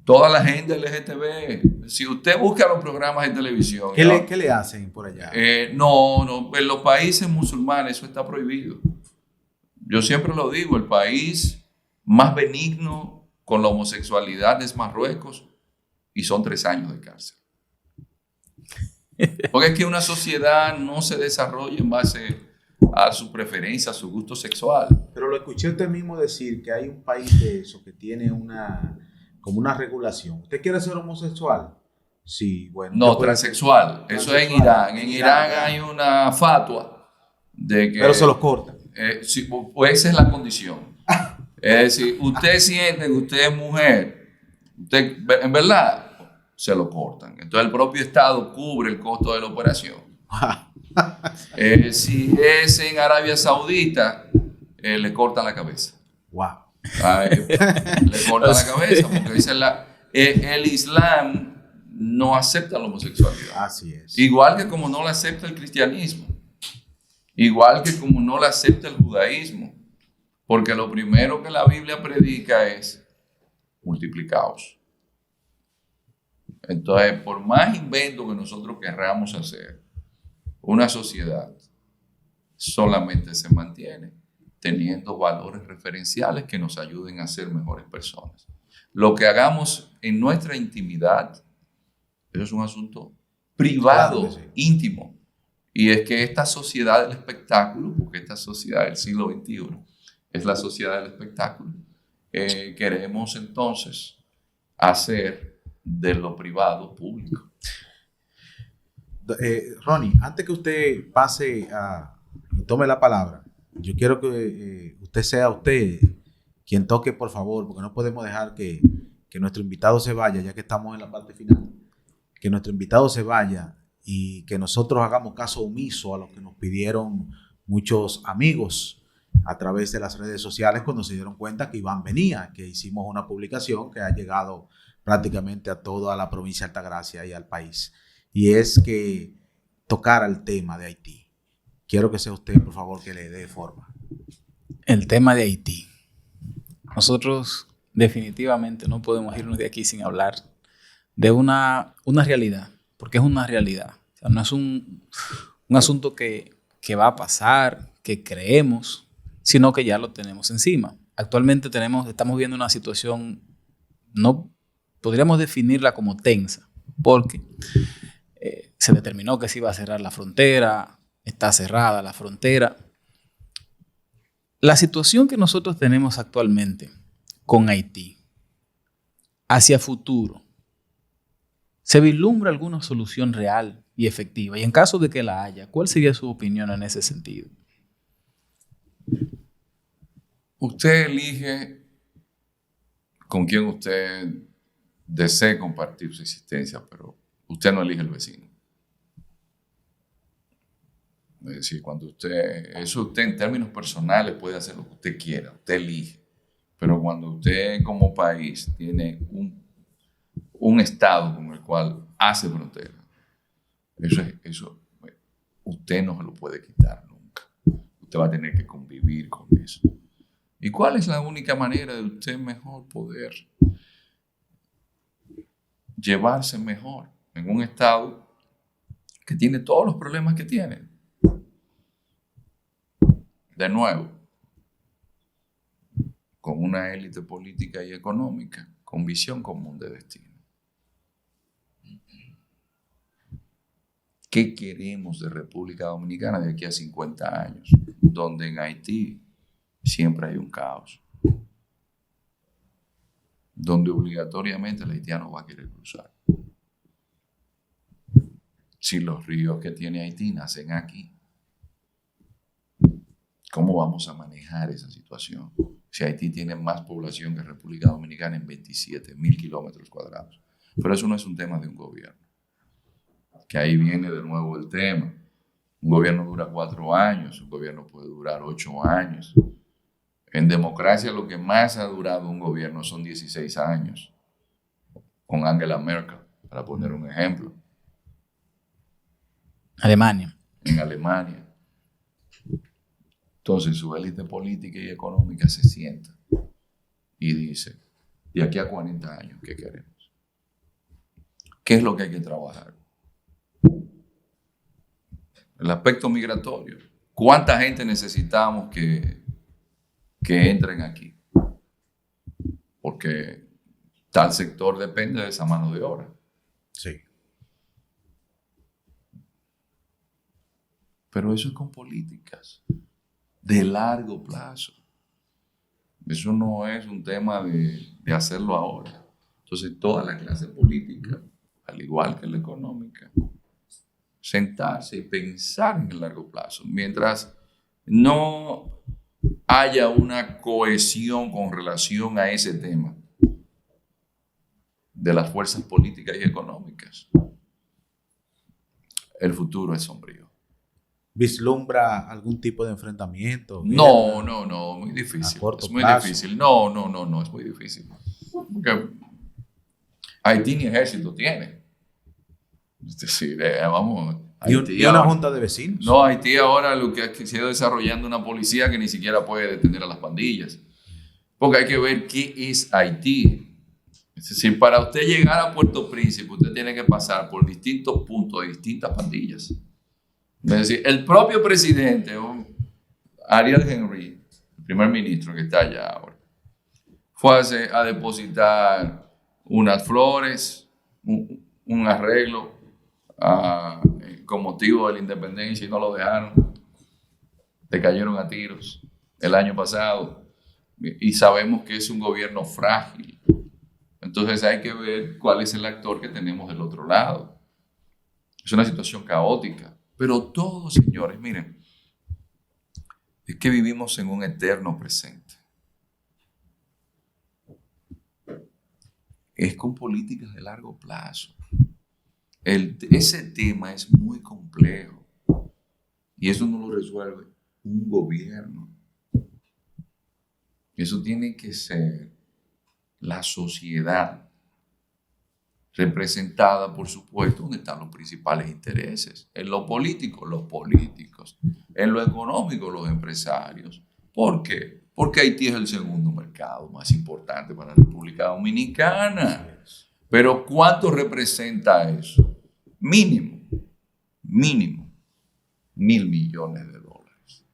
toda la agenda LGTB. Si usted busca los programas de televisión. ¿Qué le hacen por allá? No, en los países musulmanes eso está prohibido. Yo siempre lo digo, el país más benigno con la homosexualidad es Marruecos y son 3 años de cárcel. Porque es que una sociedad no se desarrolla en base a su preferencia, a su gusto sexual. Pero lo escuché usted mismo decir que hay un país de eso que tiene como una regulación. ¿Usted quiere ser homosexual? Sí, bueno. No, transexual. Eso es en Irán. En Irán hay una fatua de que... Pero se los cortan. Sí, pues esa es la condición. Es decir, usted siente que usted es mujer, usted, en verdad, se lo cortan. Entonces el propio Estado cubre el costo de la operación. Si es en Arabia Saudita, le cortan la cabeza. Wow. Le cortan la cabeza porque dice el Islam no acepta la homosexualidad. Así es. Igual que como no la acepta el cristianismo. Igual que como no la acepta el judaísmo. Porque lo primero que la Biblia predica es multiplicaos. Entonces, por más invento que nosotros querramos hacer, una sociedad solamente se mantiene teniendo valores referenciales que nos ayuden a ser mejores personas. Lo que hagamos en nuestra intimidad, eso es un asunto privado, claro que sí, íntimo. Y es que esta sociedad del espectáculo, porque esta sociedad del siglo XXI es la sociedad del espectáculo, queremos entonces hacer de lo privado público. Ronnie, antes que usted pase y tome la palabra, yo quiero que usted sea usted quien toque, por favor, porque no podemos dejar que nuestro invitado se vaya, ya que estamos en la parte final, que nuestro invitado se vaya y que nosotros hagamos caso omiso a lo que nos pidieron muchos amigos a través de las redes sociales cuando se dieron cuenta que Iván venía, que hicimos una publicación que ha llegado prácticamente a toda la provincia de Altagracia y al país. Y es que tocar el tema de Haití. Quiero que sea usted, por favor, que le dé forma. El tema de Haití. Nosotros definitivamente no podemos irnos de aquí sin hablar de una realidad, porque es una realidad. O sea, no es un asunto que va a pasar, que creemos, sino que ya lo tenemos encima. Actualmente estamos viendo una situación, no podríamos definirla como tensa, porque se determinó que se iba a cerrar la frontera, está cerrada la frontera. La situación que nosotros tenemos actualmente con Haití, hacia futuro, ¿se vislumbra alguna solución real y efectiva? Y en caso de que la haya, ¿cuál sería su opinión en ese sentido? Usted elige con quién usted desee compartir su existencia, pero usted no elige el vecino. Es decir, eso usted en términos personales puede hacer lo que usted quiera, usted elige. Pero cuando usted como país tiene un estado con el cual hace frontera, eso usted no se lo puede quitar nunca. Usted va a tener que convivir con eso. ¿Y cuál es la única manera de usted mejor poder llevarse mejor en un estado que tiene todos los problemas que tiene? De nuevo, con una élite política y económica, con visión común de destino. ¿Qué queremos de República Dominicana de aquí a 50 años? Donde en Haití siempre hay un caos. Donde obligatoriamente el haitiano va a querer cruzar. Si los ríos que tiene Haití nacen aquí, ¿cómo vamos a manejar esa situación? Si Haití tiene más población que República Dominicana en 27,000 kilómetros cuadrados. Pero eso no es un tema de un gobierno. Que ahí viene de nuevo el tema. Un gobierno dura 4 años, un gobierno puede durar 8 años. En democracia lo que más ha durado un gobierno son 16 años. Con Angela Merkel, para poner un ejemplo. Alemania. En Alemania. Entonces su élite política y económica se sienta y dice, de aquí a 40 años, ¿qué queremos? ¿Qué es lo que hay que trabajar? El aspecto migratorio. ¿Cuánta gente necesitamos que entren aquí? Porque tal sector depende de esa mano de obra. Sí. Pero eso es con políticas de largo plazo. Eso no es un tema de hacerlo ahora. Entonces, toda la clase política, al igual que la económica, sentarse y pensar en el largo plazo. Mientras no haya una cohesión con relación a ese tema de las fuerzas políticas y económicas, el futuro es sombrío. ¿Vislumbra algún tipo de enfrentamiento? No, muy difícil. A corto Es muy plazo. difícil. No, es muy difícil. Porque Haití ni ejército tiene. Es decir, vamos. Haití ¿Y una ahora, junta de vecinos? no, Haití ahora lo que ha sido desarrollando una policía que ni siquiera puede detener a las pandillas. Porque hay que ver qué es Haití. Es decir, para usted llegar a Puerto Príncipe, usted tiene que pasar por distintos puntos de distintas pandillas. Es decir, el propio presidente, Ariel Henry, el primer ministro que está allá ahora, fue a depositar unas flores, un arreglo con motivo de la independencia y no lo dejaron. Le cayeron a tiros el año pasado y sabemos que es un gobierno frágil. Entonces hay que ver cuál es el actor que tenemos del otro lado. Es una situación caótica. Pero todos, señores, miren, es que vivimos en un eterno presente. Es con políticas de largo plazo. Ese tema es muy complejo y eso no lo resuelve un gobierno. Eso tiene que ser la sociedad representada, por supuesto, donde están los principales intereses. En lo político, los políticos. En lo económico, los empresarios. ¿Por qué? Porque Haití es el segundo mercado más importante para la República Dominicana. Pero ¿cuánto representa eso? Mínimo, 1.000 millones de dólares.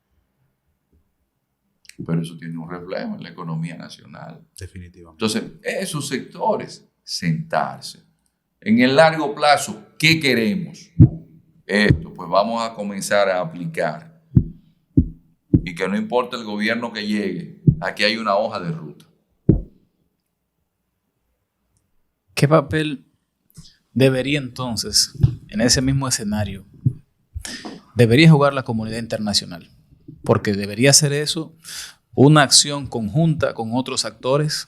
Pero eso tiene un reflejo en la economía nacional. Definitivamente. Entonces, esos sectores, sentarse. En el largo plazo, ¿qué queremos? Esto, pues vamos a comenzar a aplicar. Y que no importa el gobierno que llegue, aquí hay una hoja de ruta. ¿Qué papel debería entonces, en ese mismo escenario, debería jugar la comunidad internacional? Porque debería ser eso una acción conjunta con otros actores,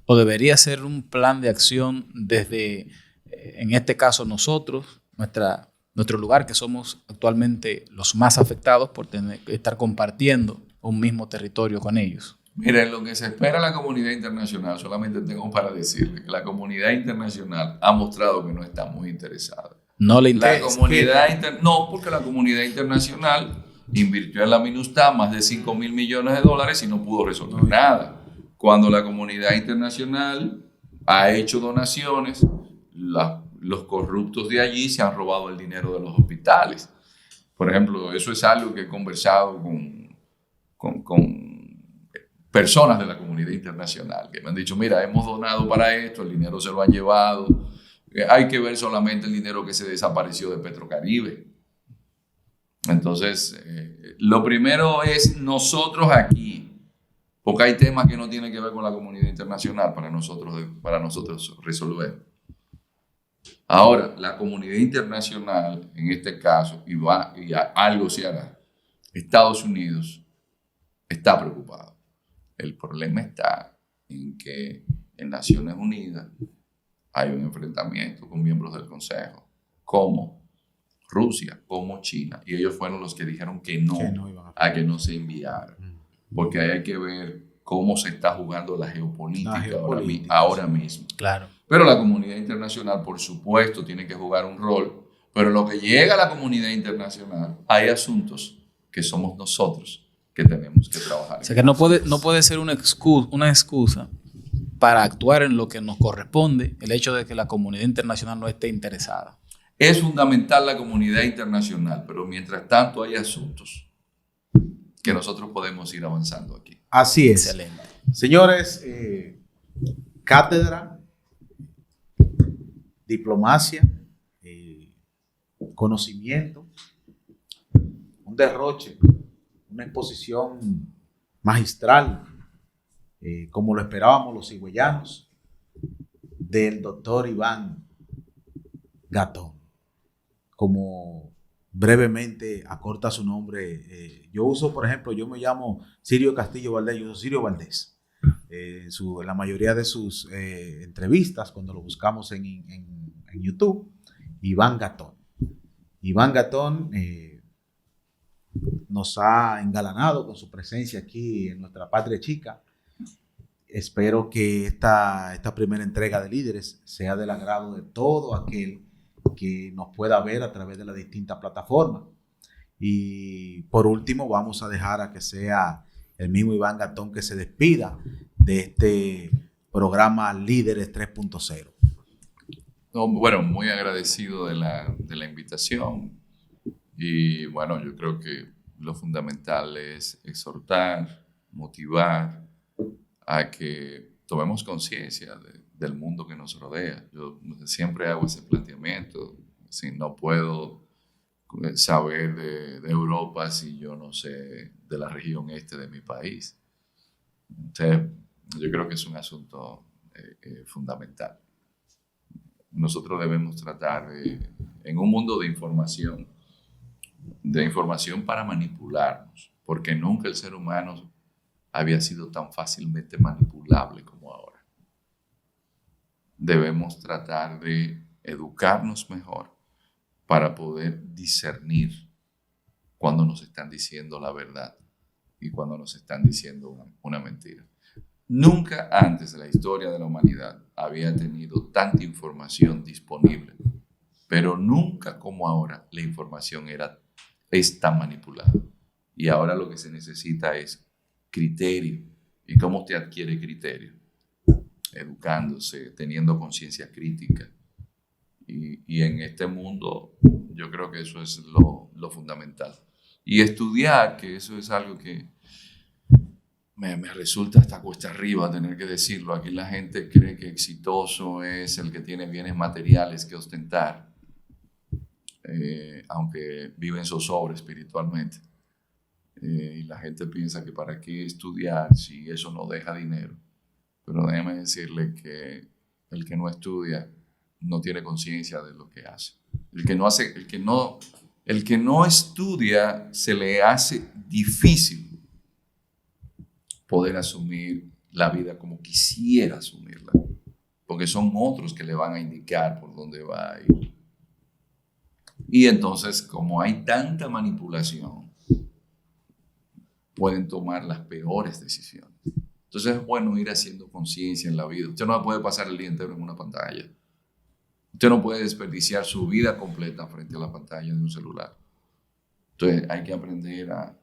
o debería ser un plan de acción desde, en este caso nosotros, nuestro lugar, que somos actualmente los más afectados por estar compartiendo un mismo territorio con ellos. Miren, lo que se espera de la comunidad internacional, solamente tengo para decirle que la comunidad internacional ha mostrado que no está muy interesada. No le La interesa. comunidad no, porque la comunidad internacional invirtió en la MINUSTAH más de 5.000 millones de dólares y no pudo resolver nada. Cuando la comunidad internacional ha hecho donaciones, los corruptos de allí se han robado el dinero de los hospitales. Por ejemplo, eso es algo que he conversado con personas de la comunidad internacional que me han dicho, mira, hemos donado para esto, el dinero se lo han llevado, hay que ver solamente el dinero que se desapareció de Petrocaribe. Entonces, lo primero es nosotros aquí, porque hay temas que no tienen que ver con la comunidad internacional para nosotros resolver. Ahora, la comunidad internacional, en este caso, y algo se hará, Estados Unidos está preocupado. El problema está en que en Naciones Unidas hay un enfrentamiento con miembros del Consejo, como Rusia, como China, y ellos fueron los que dijeron que no a que no se enviara, porque hay que ver cómo se está jugando la geopolítica ahora mismo. Claro. Pero la comunidad internacional, por supuesto, tiene que jugar un rol, pero lo que llega a la comunidad internacional, hay asuntos que somos nosotros que tenemos que trabajar. O sea, que no puede ser una excusa para actuar en lo que nos corresponde el hecho de que la comunidad internacional no esté interesada. Es fundamental la comunidad internacional, pero mientras tanto hay asuntos que nosotros podemos ir avanzando aquí. Así es. Excelente. Señores, cátedra, diplomacia, conocimiento, un derroche, una exposición magistral, como lo esperábamos los higüeyanos, del doctor Iván Gatón. Como brevemente acorta su nombre, yo uso, por ejemplo, yo me llamo Sirio Castillo Valdés, yo uso Sirio Valdés. En la mayoría de sus entrevistas, cuando lo buscamos en YouTube, Iván Gatón. Iván Gatón nos ha engalanado con su presencia aquí en nuestra patria chica. Espero que esta primera entrega de Líderes sea del agrado de todo aquel que nos pueda ver a través de las distintas plataformas. Y por último, vamos a dejar a que sea el mismo Iván Gatón que se despida de este programa Líderes 3.0. No, bueno, muy agradecido de la invitación. Y bueno, yo creo que lo fundamental es exhortar, motivar a que tomemos conciencia del mundo que nos rodea. Yo siempre hago ese planteamiento. Si no puedo saber de Europa si yo no sé de la región este de mi país. Entonces, yo creo que es un asunto fundamental. Nosotros debemos tratar en un mundo de información para manipularnos, porque nunca el ser humano había sido tan fácilmente manipulable como ahora. Debemos tratar de educarnos mejor para poder discernir cuando nos están diciendo la verdad y cuando nos están diciendo una mentira. Nunca antes de la historia de la humanidad había tenido tanta información disponible, pero nunca como ahora la información es tan manipulada. Y ahora lo que se necesita es criterio. ¿Y cómo usted adquiere criterio? Educándose, teniendo conciencia crítica. Y en este mundo yo creo que eso es lo fundamental. Y estudiar, que eso es algo que me resulta hasta cuesta arriba tener que decirlo. Aquí la gente cree que exitoso es el que tiene bienes materiales que ostentar, aunque vive en zozobra espiritualmente. Y la gente piensa que para qué estudiar si eso no deja dinero. Pero déjeme decirle que el que no estudia no tiene conciencia de lo que hace. El que no estudia, se le hace difícil poder asumir la vida como quisiera asumirla, porque son otros que le van a indicar por dónde va a ir. Y entonces, como hay tanta manipulación, pueden tomar las peores decisiones. Entonces es bueno ir haciendo conciencia en la vida. Usted no puede pasar el día entero en una pantalla. Usted no puede desperdiciar su vida completa frente a la pantalla de un celular. Entonces hay que aprender a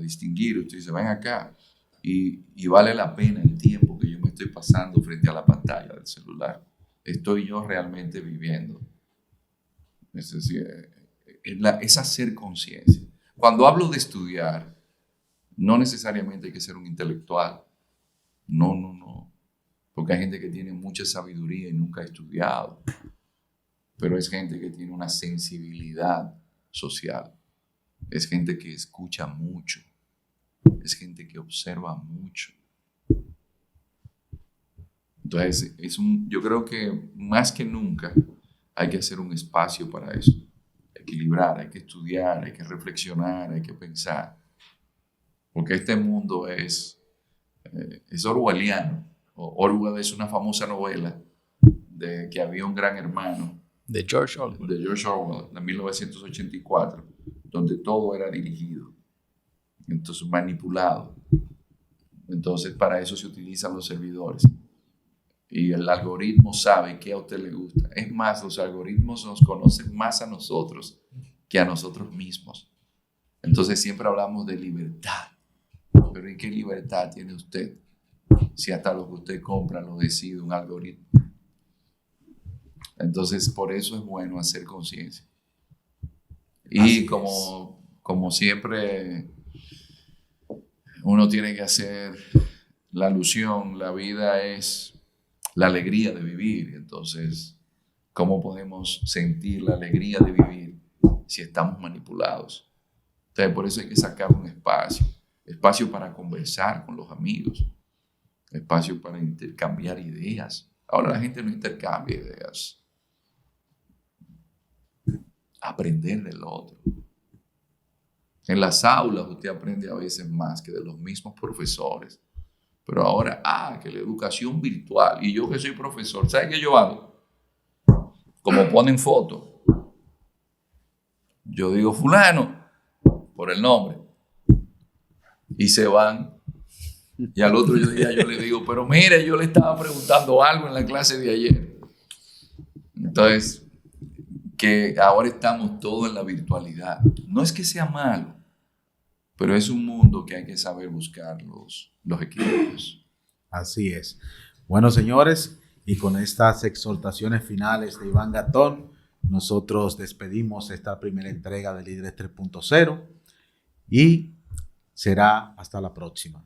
distinguir. Usted dice, ven acá, y vale la pena el tiempo que yo me estoy pasando frente a la pantalla del celular. ¿Estoy yo realmente viviendo? Es decir, es hacer conciencia. Cuando hablo de estudiar, no necesariamente hay que ser un intelectual. No. Porque hay gente que tiene mucha sabiduría y nunca ha estudiado. Pero es gente que tiene una sensibilidad social. Es gente que escucha mucho. Es gente que observa mucho. Entonces, yo creo que más que nunca hay que hacer un espacio para eso. Equilibrar, hay que estudiar, hay que reflexionar, hay que pensar. Porque este mundo es orwelliano. Orwell es una famosa novela de que había un gran hermano. De George Orwell. De George Orwell, de 1984, donde todo era dirigido, entonces manipulado. Entonces para eso se utilizan los servidores. Y el algoritmo sabe qué a usted le gusta. Es más, los algoritmos nos conocen más a nosotros que a nosotros mismos. Entonces siempre hablamos de libertad. Pero ¿y qué libertad tiene usted si hasta lo que usted compra lo decide un algoritmo? Entonces por eso es bueno hacer conciencia. Y como siempre uno tiene que hacer la alusión, la vida es la alegría de vivir. Entonces, ¿cómo podemos sentir la alegría de vivir si estamos manipulados? Entonces, por eso hay que sacar un espacio para conversar con los amigos, espacio para intercambiar ideas. Ahora la gente no intercambia ideas. Aprender del otro. En las aulas usted aprende a veces más que de los mismos profesores. Pero ahora, que la educación virtual. Y yo que soy profesor, ¿sabe qué yo hago? Como ponen fotos, yo digo fulano, por el nombre. Y se van. Y al otro día yo le digo, pero mire, yo le estaba preguntando algo en la clase de ayer. Entonces, que ahora estamos todos en la virtualidad. No es que sea malo, pero es un mundo que hay que saber buscar los equilibrios. Así es. Bueno, señores, y con estas exhortaciones finales de Iván Gatón, nosotros despedimos esta primera entrega de Líderes 3.0 y será hasta la próxima.